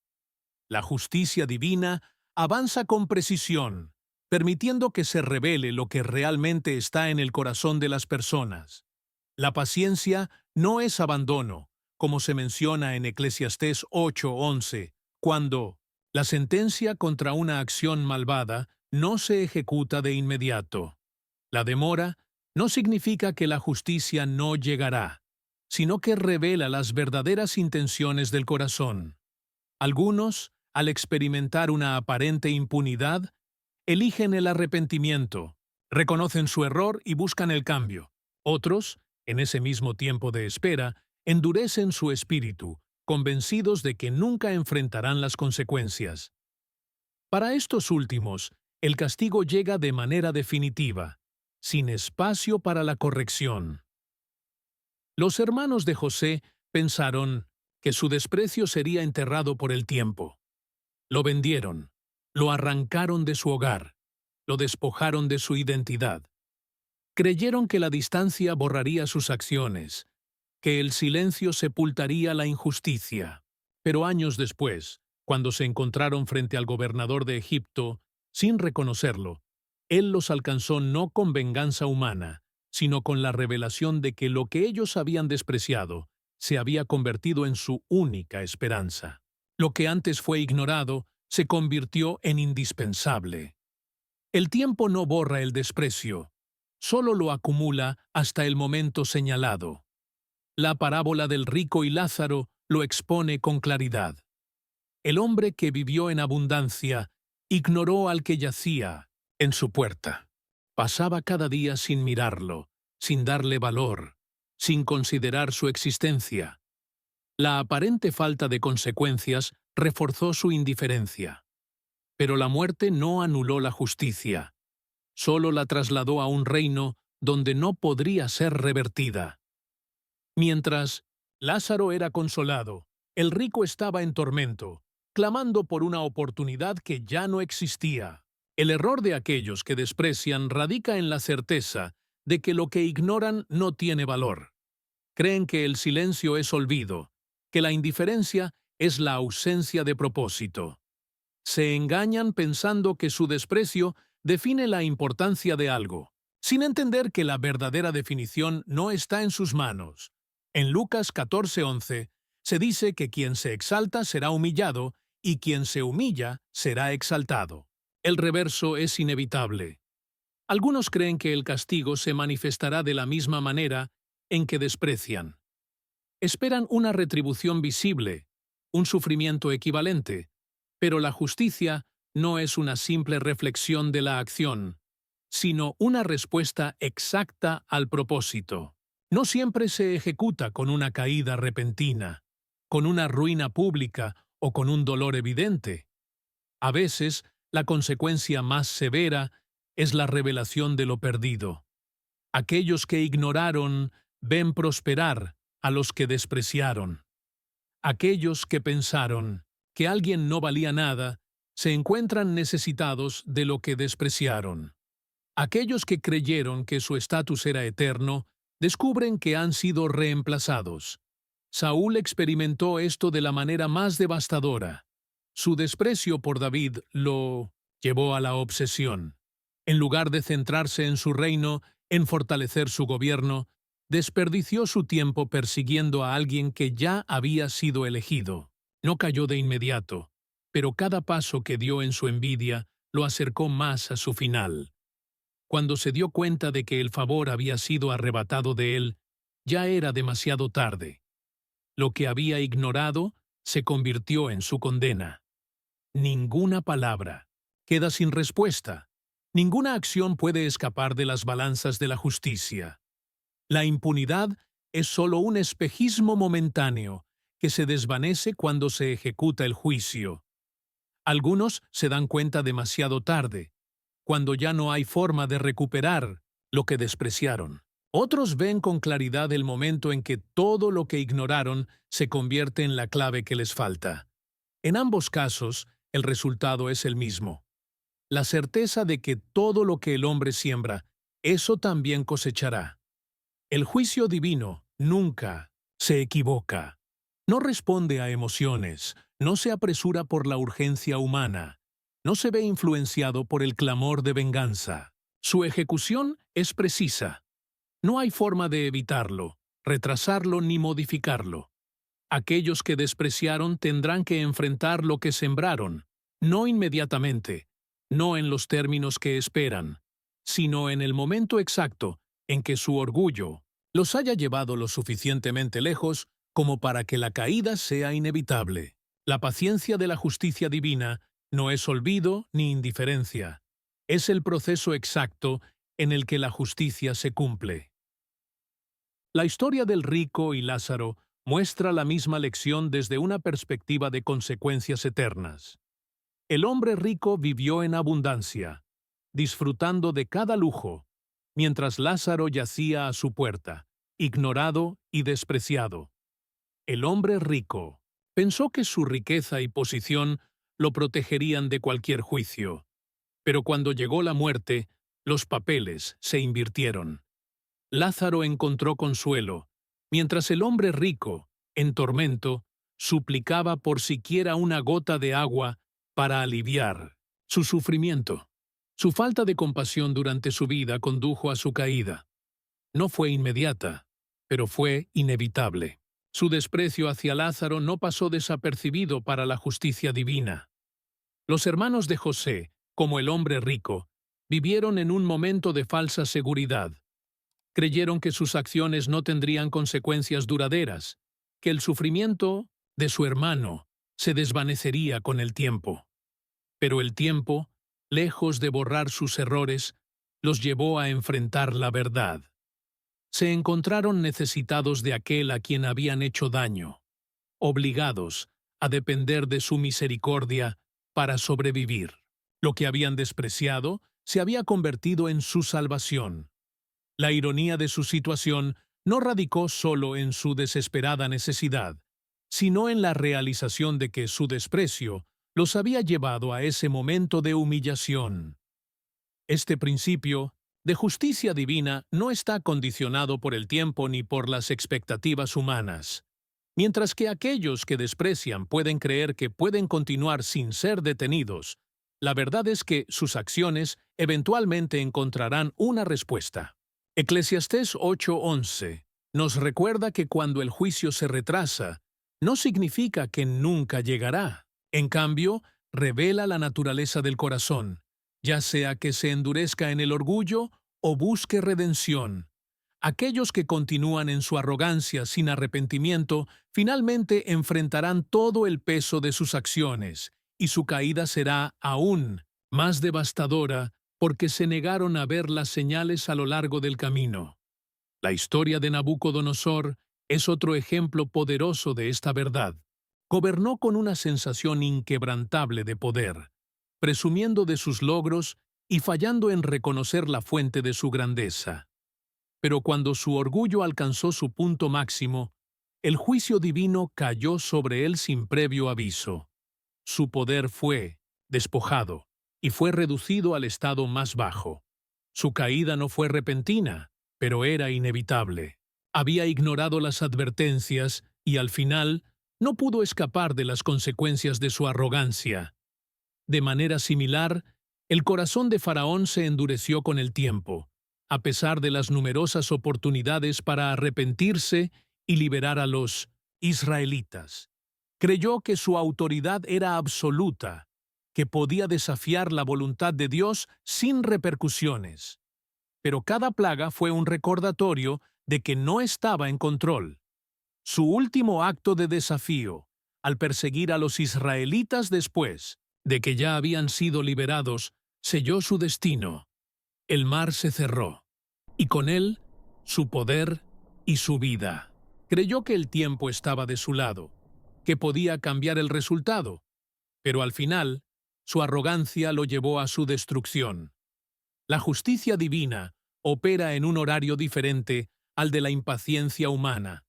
La justicia divina avanza con precisión, permitiendo que se revele lo que realmente está en el corazón de las personas. La paciencia no es abandono, como se menciona en Eclesiastés 8:11, cuando la sentencia contra una acción malvada no se ejecuta de inmediato. La demora no significa que la justicia no llegará, sino que revela las verdaderas intenciones del corazón. Algunos, al experimentar una aparente impunidad, eligen el arrepentimiento, reconocen su error y buscan el cambio. Otros, en ese mismo tiempo de espera, endurecen su espíritu, convencidos de que nunca enfrentarán las consecuencias. Para estos últimos, el castigo llega de manera definitiva, sin espacio para la corrección. Los hermanos de José pensaron que su desprecio sería enterrado por el tiempo. Lo vendieron, lo arrancaron de su hogar, lo despojaron de su identidad. Creyeron que la distancia borraría sus acciones, que el silencio sepultaría la injusticia. Pero años después, cuando se encontraron frente al gobernador de Egipto, sin reconocerlo, él los alcanzó no con venganza humana, sino con la revelación de que lo que ellos habían despreciado se había convertido en su única esperanza. Lo que antes fue ignorado se convirtió en indispensable. El tiempo no borra el desprecio, solo lo acumula hasta el momento señalado. La parábola del rico y Lázaro lo expone con claridad. El hombre que vivió en abundancia ignoró al que yacía en su puerta. Pasaba cada día sin mirarlo, sin darle valor, sin considerar su existencia. La aparente falta de consecuencias reforzó su indiferencia. Pero la muerte no anuló la justicia, solo la trasladó a un reino donde no podría ser revertida. Mientras Lázaro era consolado, el rico estaba en tormento, clamando por una oportunidad que ya no existía. El error de aquellos que desprecian radica en la certeza de que lo que ignoran no tiene valor. Creen que el silencio es olvido, que la indiferencia es la ausencia de propósito. Se engañan pensando que su desprecio define la importancia de algo, sin entender que la verdadera definición no está en sus manos. En Lucas 14:11 se dice que quien se exalta será humillado y quien se humilla será exaltado. El reverso es inevitable. Algunos creen que el castigo se manifestará de la misma manera en que desprecian. Esperan una retribución visible, un sufrimiento equivalente, pero la justicia no es una simple reflexión de la acción, sino una respuesta exacta al propósito. No siempre se ejecuta con una caída repentina, con una ruina pública o con un dolor evidente. A veces, la consecuencia más severa es la revelación de lo perdido. Aquellos que ignoraron ven prosperar a los que despreciaron. Aquellos que pensaron que alguien no valía nada se encuentran necesitados de lo que despreciaron. Aquellos que creyeron que su estatus era eterno descubren que han sido reemplazados. Saúl experimentó esto de la manera más devastadora. Su desprecio por David lo llevó a la obsesión. En lugar de centrarse en su reino, en fortalecer su gobierno, desperdició su tiempo persiguiendo a alguien que ya había sido elegido. No cayó de inmediato, pero cada paso que dio en su envidia lo acercó más a su final. Cuando se dio cuenta de que el favor había sido arrebatado de él, ya era demasiado tarde. Lo que había ignorado se convirtió en su condena. Ninguna palabra queda sin respuesta. Ninguna acción puede escapar de las balanzas de la justicia. La impunidad es solo un espejismo momentáneo que se desvanece cuando se ejecuta el juicio. Algunos se dan cuenta demasiado tarde, cuando ya no hay forma de recuperar lo que despreciaron. Otros ven con claridad el momento en que todo lo que ignoraron se convierte en la clave que les falta. En ambos casos, el resultado es el mismo. La certeza de que todo lo que el hombre siembra, eso también cosechará. El juicio divino nunca se equivoca. No responde a emociones, no se apresura por la urgencia humana, no se ve influenciado por el clamor de venganza. Su ejecución es precisa. No hay forma de evitarlo, retrasarlo ni modificarlo. Aquellos que despreciaron tendrán que enfrentar lo que sembraron, no inmediatamente, no en los términos que esperan, sino en el momento exacto en que su orgullo los haya llevado lo suficientemente lejos como para que la caída sea inevitable. La paciencia de la justicia divina no es olvido ni indiferencia. Es el proceso exacto en el que la justicia se cumple. La historia del rico y Lázaro muestra la misma lección desde una perspectiva de consecuencias eternas. El hombre rico vivió en abundancia, disfrutando de cada lujo, mientras Lázaro yacía a su puerta, ignorado y despreciado. El hombre rico pensó que su riqueza y posición lo protegerían de cualquier juicio, pero cuando llegó la muerte, los papeles se invirtieron. Lázaro encontró consuelo, mientras el hombre rico, en tormento, suplicaba por siquiera una gota de agua para aliviar su sufrimiento. Su falta de compasión durante su vida condujo a su caída. No fue inmediata, pero fue inevitable. Su desprecio hacia Lázaro no pasó desapercibido para la justicia divina. Los hermanos de José, como el hombre rico, vivieron en un momento de falsa seguridad. Creyeron que sus acciones no tendrían consecuencias duraderas, que el sufrimiento de su hermano se desvanecería con el tiempo. Pero el tiempo, lejos de borrar sus errores, los llevó a enfrentar la verdad. Se encontraron necesitados de aquel a quien habían hecho daño, obligados a depender de su misericordia para sobrevivir. Lo que habían despreciado se había convertido en su salvación. La ironía de su situación no radicó solo en su desesperada necesidad, sino en la realización de que su desprecio los había llevado a ese momento de humillación. Este principio de justicia divina no está condicionado por el tiempo ni por las expectativas humanas. Mientras que aquellos que desprecian pueden creer que pueden continuar sin ser detenidos, la verdad es que sus acciones eventualmente encontrarán una respuesta. Eclesiastés 8:11 nos recuerda que cuando el juicio se retrasa, no significa que nunca llegará. En cambio, revela la naturaleza del corazón, ya sea que se endurezca en el orgullo o busque redención. Aquellos que continúan en su arrogancia sin arrepentimiento finalmente enfrentarán todo el peso de sus acciones, y su caída será aún más devastadora porque se negaron a ver las señales a lo largo del camino. La historia de Nabucodonosor es otro ejemplo poderoso de esta verdad. Gobernó con una sensación inquebrantable de poder, presumiendo de sus logros y fallando en reconocer la fuente de su grandeza. Pero cuando su orgullo alcanzó su punto máximo, el juicio divino cayó sobre él sin previo aviso. Su poder fue despojado y fue reducido al estado más bajo. Su caída no fue repentina, pero era inevitable. Había ignorado las advertencias y al final no pudo escapar de las consecuencias de su arrogancia. De manera similar, el corazón de Faraón se endureció con el tiempo, a pesar de las numerosas oportunidades para arrepentirse y liberar a los israelitas. Creyó que su autoridad era absoluta, que podía desafiar la voluntad de Dios sin repercusiones. Pero cada plaga fue un recordatorio de que no estaba en control. Su último acto de desafío, al perseguir a los israelitas después de que ya habían sido liberados, selló su destino. El mar se cerró, y con él su poder y su vida. Creyó que el tiempo estaba de su lado, que podía cambiar el resultado, pero al final, su arrogancia lo llevó a su destrucción. La justicia divina opera en un horario diferente al de la impaciencia humana.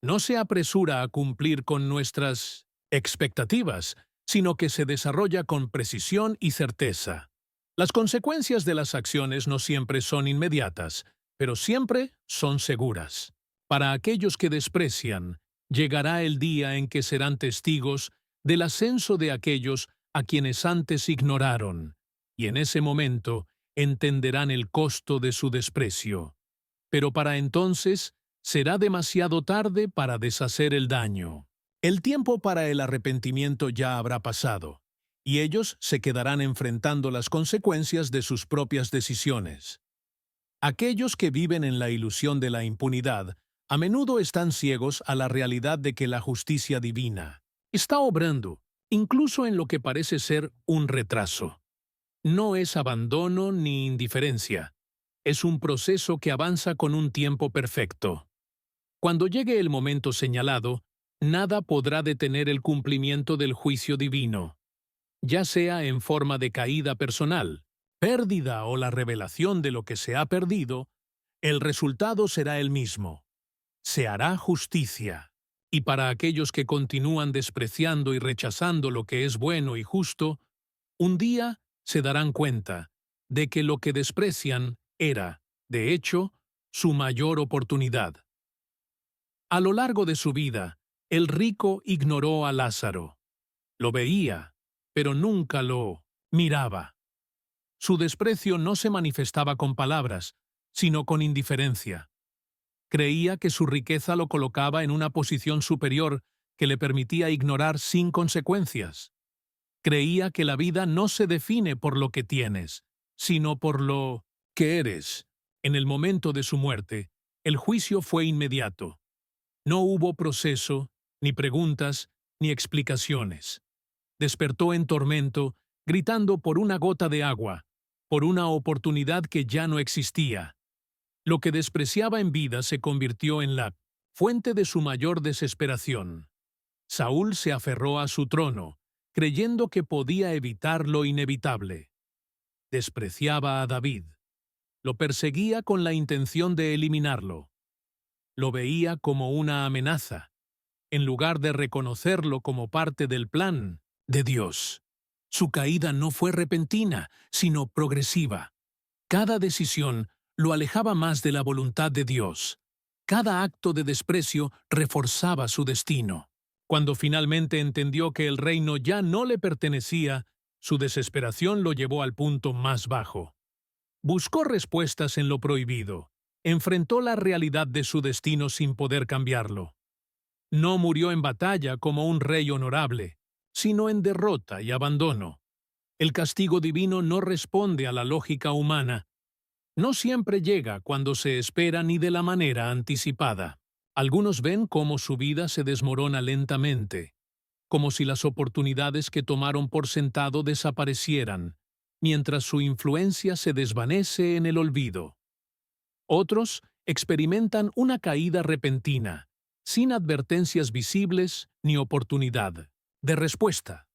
No se apresura a cumplir con nuestras expectativas, sino que se desarrolla con precisión y certeza. Las consecuencias de las acciones no siempre son inmediatas, pero siempre son seguras. Para aquellos que desprecian, llegará el día en que serán testigos del ascenso de aquellos a quienes antes ignoraron, y en ese momento entenderán el costo de su desprecio. Pero para entonces será demasiado tarde para deshacer el daño. El tiempo para el arrepentimiento ya habrá pasado, y ellos se quedarán enfrentando las consecuencias de sus propias decisiones. Aquellos que viven en la ilusión de la impunidad a menudo están ciegos a la realidad de que la justicia divina está obrando, incluso en lo que parece ser un retraso. No es abandono ni indiferencia, es un proceso que avanza con un tiempo perfecto. Cuando llegue el momento señalado, nada podrá detener el cumplimiento del juicio divino, ya sea en forma de caída personal, pérdida o la revelación de lo que se ha perdido, el resultado será el mismo. Se hará justicia. Y para aquellos que continúan despreciando y rechazando lo que es bueno y justo, un día se darán cuenta de que lo que desprecian era, de hecho, su mayor oportunidad. A lo largo de su vida, el rico ignoró a Lázaro. Lo veía, pero nunca lo miraba. Su desprecio no se manifestaba con palabras, sino con indiferencia. Creía que su riqueza lo colocaba en una posición superior que le permitía ignorar sin consecuencias. Creía que la vida no se define por lo que tienes, sino por lo que eres. En el momento de su muerte, el juicio fue inmediato. No hubo proceso, ni preguntas, ni explicaciones. Despertó en tormento, gritando por una gota de agua, por una oportunidad que ya no existía. Lo que despreciaba en vida se convirtió en la fuente de su mayor desesperación. Saúl se aferró a su trono, creyendo que podía evitar lo inevitable. Despreciaba a David. Lo perseguía con la intención de eliminarlo. Lo veía como una amenaza, en lugar de reconocerlo como parte del plan de Dios. Su caída no fue repentina, sino progresiva. Cada decisión lo alejaba más de la voluntad de Dios. Cada acto de desprecio reforzaba su destino. Cuando finalmente entendió que el reino ya no le pertenecía, su desesperación lo llevó al punto más bajo. Buscó respuestas en lo prohibido. Enfrentó la realidad de su destino sin poder cambiarlo. No murió en batalla como un rey honorable, sino en derrota y abandono. El castigo divino no responde a la lógica humana. No siempre llega cuando se espera ni de la manera anticipada. Algunos ven cómo su vida se desmorona lentamente, como si las oportunidades que tomaron por sentado desaparecieran, mientras su influencia se desvanece en el olvido. Otros experimentan una caída repentina, sin advertencias visibles ni oportunidad de respuesta.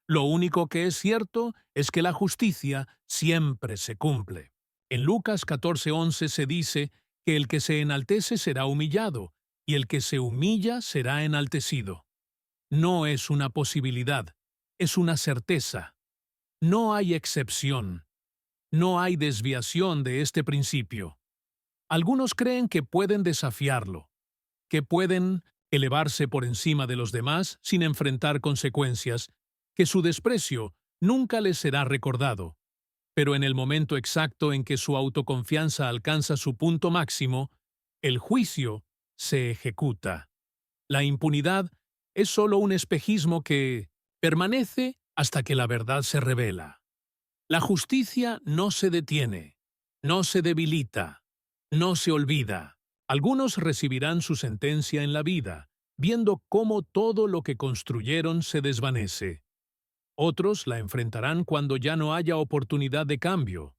Lo único que es cierto es que la justicia siempre se cumple. En Lucas 14:11 se dice que el que se enaltece será humillado, y el que se humilla será enaltecido. No es una posibilidad, es una certeza. No hay excepción. No hay desviación de este principio. Algunos creen que pueden desafiarlo, que pueden elevarse por encima de los demás sin enfrentar consecuencias, que su desprecio nunca les será recordado. Pero en el momento exacto en que su autoconfianza alcanza su punto máximo, el juicio se ejecuta. La impunidad es solo un espejismo que permanece hasta que la verdad se revela. La justicia no se detiene, no se debilita, no se olvida. Algunos recibirán su sentencia en la vida, viendo cómo todo lo que construyeron se desvanece. Otros la enfrentarán cuando ya no haya oportunidad de cambio.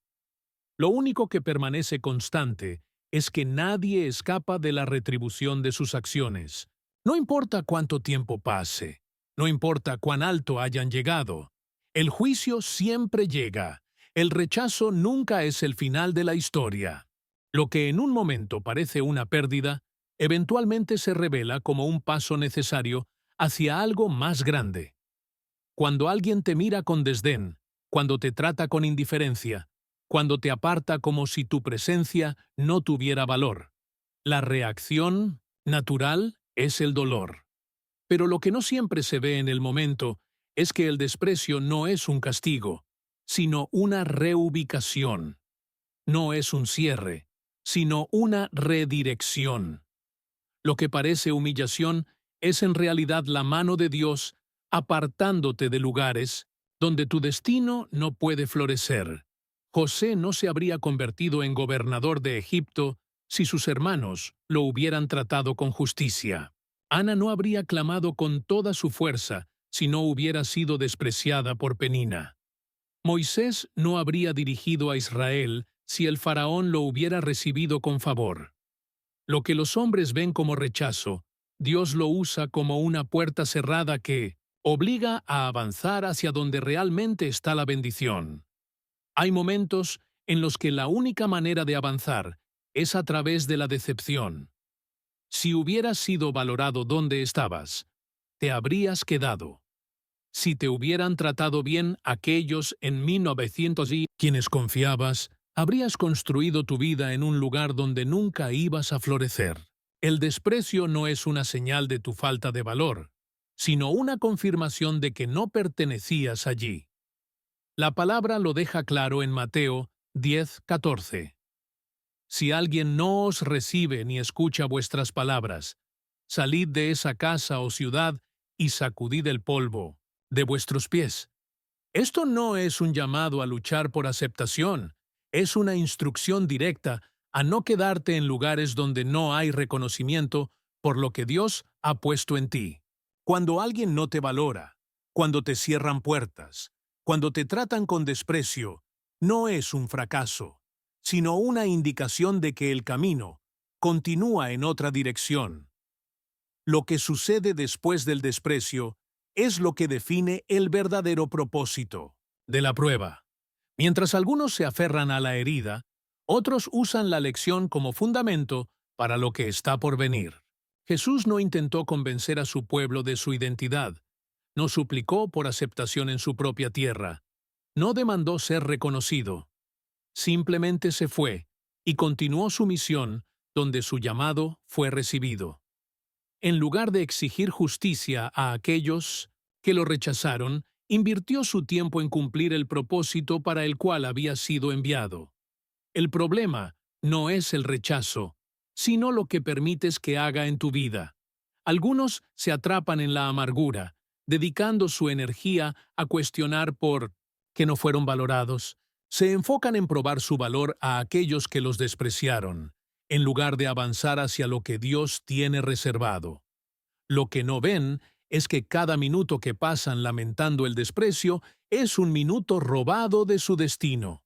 Lo único que permanece constante es que nadie escapa de la retribución de sus acciones. No importa cuánto tiempo pase, no importa cuán alto hayan llegado, el juicio siempre llega. El rechazo nunca es el final de la historia. Lo que en un momento parece una pérdida, eventualmente se revela como un paso necesario hacia algo más grande. Cuando alguien te mira con desdén, cuando te trata con indiferencia, cuando te aparta como si tu presencia no tuviera valor, la reacción natural es el dolor. Pero lo que no siempre se ve en el momento es que el desprecio no es un castigo, sino una reubicación. No es un cierre, sino una redirección. Lo que parece humillación es en realidad la mano de Dios apartándote de lugares donde tu destino no puede florecer. José no se habría convertido en gobernador de Egipto si sus hermanos lo hubieran tratado con justicia. Ana no habría clamado con toda su fuerza si no hubiera sido despreciada por Penina. Moisés no habría dirigido a Israel si el faraón lo hubiera recibido con favor. Lo que los hombres ven como rechazo, Dios lo usa como una puerta cerrada que obliga a avanzar hacia donde realmente está la bendición. Hay momentos en los que la única manera de avanzar es a través de la decepción. Si hubieras sido valorado donde estabas, te habrías quedado. Si te hubieran tratado bien aquellos en 1900 y quienes confiabas, habrías construido tu vida en un lugar donde nunca ibas a florecer. El desprecio no es una señal de tu falta de valor, sino una confirmación de que no pertenecías allí. La palabra lo deja claro en Mateo 10:14. Si alguien no os recibe ni escucha vuestras palabras, salid de esa casa o ciudad y sacudid el polvo de vuestros pies. Esto no es un llamado a luchar por aceptación, es una instrucción directa a no quedarte en lugares donde no hay reconocimiento por lo que Dios ha puesto en ti. Cuando alguien no te valora, cuando te cierran puertas, cuando te tratan con desprecio, no es un fracaso, sino una indicación de que el camino continúa en otra dirección. Lo que sucede después del desprecio es lo que define el verdadero propósito de la prueba. Mientras algunos se aferran a la herida, otros usan la lección como fundamento para lo que está por venir. Jesús no intentó convencer a su pueblo de su identidad, no suplicó por aceptación en su propia tierra, no demandó ser reconocido. Simplemente se fue y continuó su misión donde su llamado fue recibido. En lugar de exigir justicia a aquellos que lo rechazaron, invirtió su tiempo en cumplir el propósito para el cual había sido enviado. El problema no es el rechazo, sino lo que permites que haga en tu vida. Algunos se atrapan en la amargura, dedicando su energía a cuestionar por qué no fueron valorados. Se enfocan en probar su valor a aquellos que los despreciaron, en lugar de avanzar hacia lo que Dios tiene reservado. Lo que no ven es que cada minuto que pasan lamentando el desprecio es un minuto robado de su destino.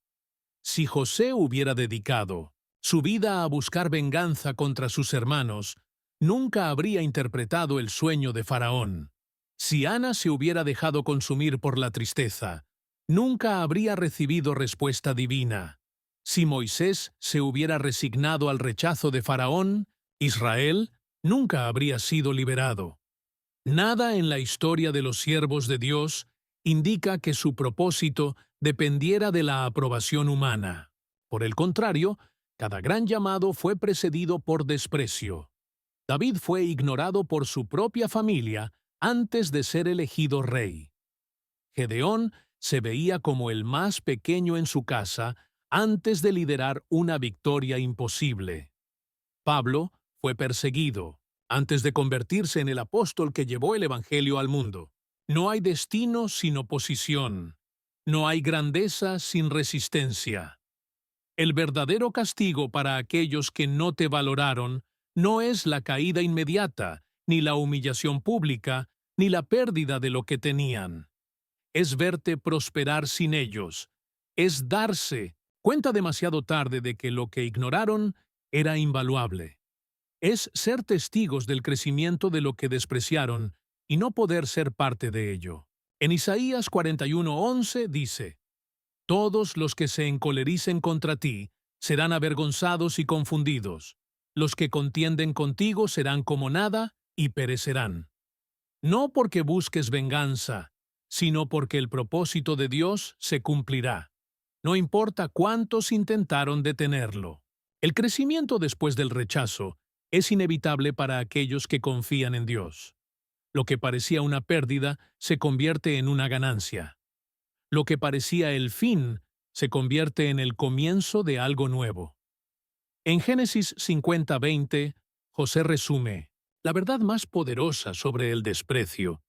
Si José hubiera dedicado su vida a buscar venganza contra sus hermanos, nunca habría interpretado el sueño de Faraón. Si Ana se hubiera dejado consumir por la tristeza, nunca habría recibido respuesta divina. Si Moisés se hubiera resignado al rechazo de Faraón, Israel nunca habría sido liberado. Nada en la historia de los siervos de Dios indica que su propósito dependiera de la aprobación humana. Por el contrario, cada gran llamado fue precedido por desprecio. David fue ignorado por su propia familia antes de ser elegido rey. Gedeón se veía como el más pequeño en su casa antes de liderar una victoria imposible. Pablo fue perseguido antes de convertirse en el apóstol que llevó el Evangelio al mundo. No hay destino sin oposición. No hay grandeza sin resistencia. El verdadero castigo para aquellos que no te valoraron no es la caída inmediata, ni la humillación pública, ni la pérdida de lo que tenían. Es verte prosperar sin ellos. Es darse cuenta demasiado tarde de que lo que ignoraron era invaluable. Es ser testigos del crecimiento de lo que despreciaron y no poder ser parte de ello. En Isaías 41:11 dice: Todos los que se encolericen contra ti serán avergonzados y confundidos. Los que contienden contigo serán como nada y perecerán. No porque busques venganza, sino porque el propósito de Dios se cumplirá. No importa cuántos intentaron detenerlo. El crecimiento después del rechazo es inevitable para aquellos que confían en Dios. Lo que parecía una pérdida se convierte en una ganancia. Lo que parecía el fin se convierte en el comienzo de algo nuevo. En Génesis 50:20, José resume la verdad más poderosa sobre el desprecio.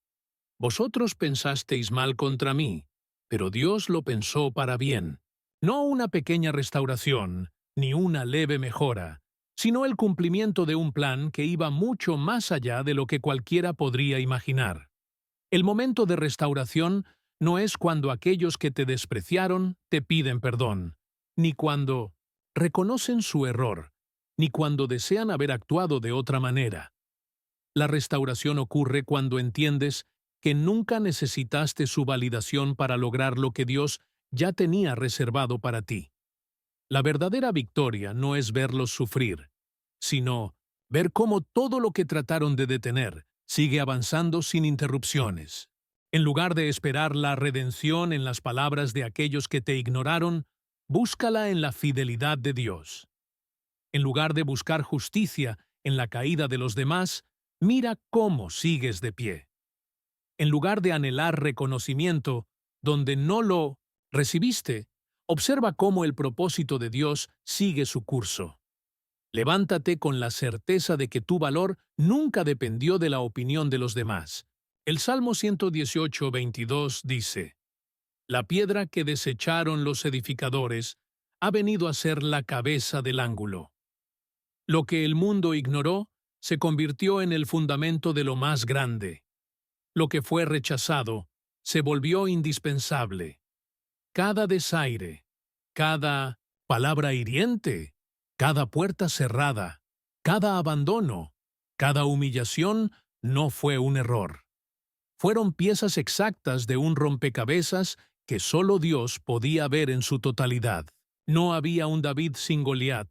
Vosotros pensasteis mal contra mí, pero Dios lo pensó para bien. No una pequeña restauración, ni una leve mejora, sino el cumplimiento de un plan que iba mucho más allá de lo que cualquiera podría imaginar. El momento de restauración no es cuando aquellos que te despreciaron te piden perdón, ni cuando reconocen su error, ni cuando desean haber actuado de otra manera. La restauración ocurre cuando entiendes que nunca necesitaste su validación para lograr lo que Dios ya tenía reservado para ti. La verdadera victoria no es verlos sufrir, sino ver cómo todo lo que trataron de detener sigue avanzando sin interrupciones. En lugar de esperar la redención en las palabras de aquellos que te ignoraron, búscala en la fidelidad de Dios. En lugar de buscar justicia en la caída de los demás, mira cómo sigues de pie. En lugar de anhelar reconocimiento donde no lo recibiste, observa cómo el propósito de Dios sigue su curso. Levántate con la certeza de que tu valor nunca dependió de la opinión de los demás. El Salmo 118:22 dice: La piedra que desecharon los edificadores ha venido a ser la cabeza del ángulo. Lo que el mundo ignoró se convirtió en el fundamento de lo más grande. Lo que fue rechazado se volvió indispensable. Cada desaire, cada palabra hiriente, cada puerta cerrada, cada abandono, cada humillación no fue un error. Fueron piezas exactas de un rompecabezas que solo Dios podía ver en su totalidad. No había un David sin Goliat.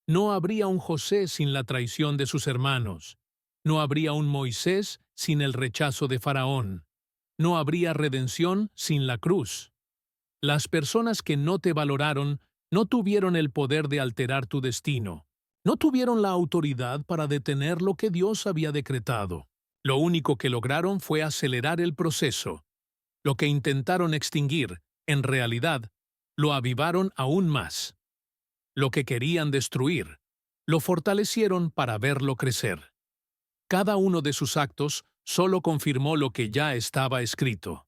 No habría un José sin la traición de sus hermanos. No habría un Moisés sin el rechazo de Faraón. No habría redención sin la cruz. Las personas que no te valoraron no tuvieron el poder de alterar tu destino. No tuvieron la autoridad para detener lo que Dios había decretado. Lo único que lograron fue acelerar el proceso. Lo que intentaron extinguir, en realidad, lo avivaron aún más. Lo que querían destruir, lo fortalecieron para verlo crecer. Cada uno de sus actos solo confirmó lo que ya estaba escrito.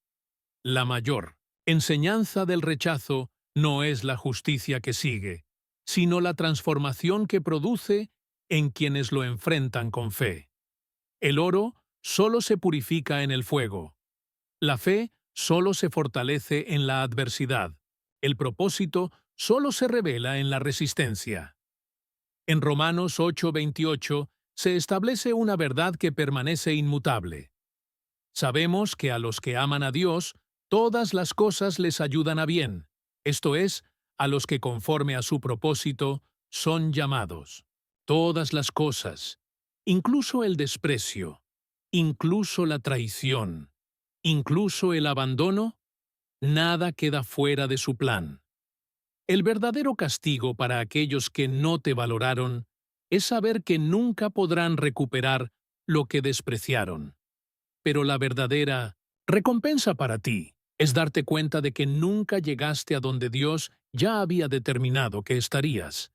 La mayor enseñanza del rechazo no es la justicia que sigue, sino la transformación que produce en quienes lo enfrentan con fe. El oro solo se purifica en el fuego. La fe solo se fortalece en la adversidad. El propósito solo se revela en la resistencia. En Romanos 8:28 se establece una verdad que permanece inmutable. Sabemos que a los que aman a Dios, todas las cosas les ayudan a bien, esto es, a los que conforme a su propósito son llamados. Todas las cosas, incluso el desprecio, incluso la traición, incluso el abandono, nada queda fuera de su plan. El verdadero castigo para aquellos que no te valoraron es saber que nunca podrán recuperar lo que despreciaron. Pero la verdadera recompensa para ti es darte cuenta de que nunca llegaste a donde Dios ya había determinado que estarías.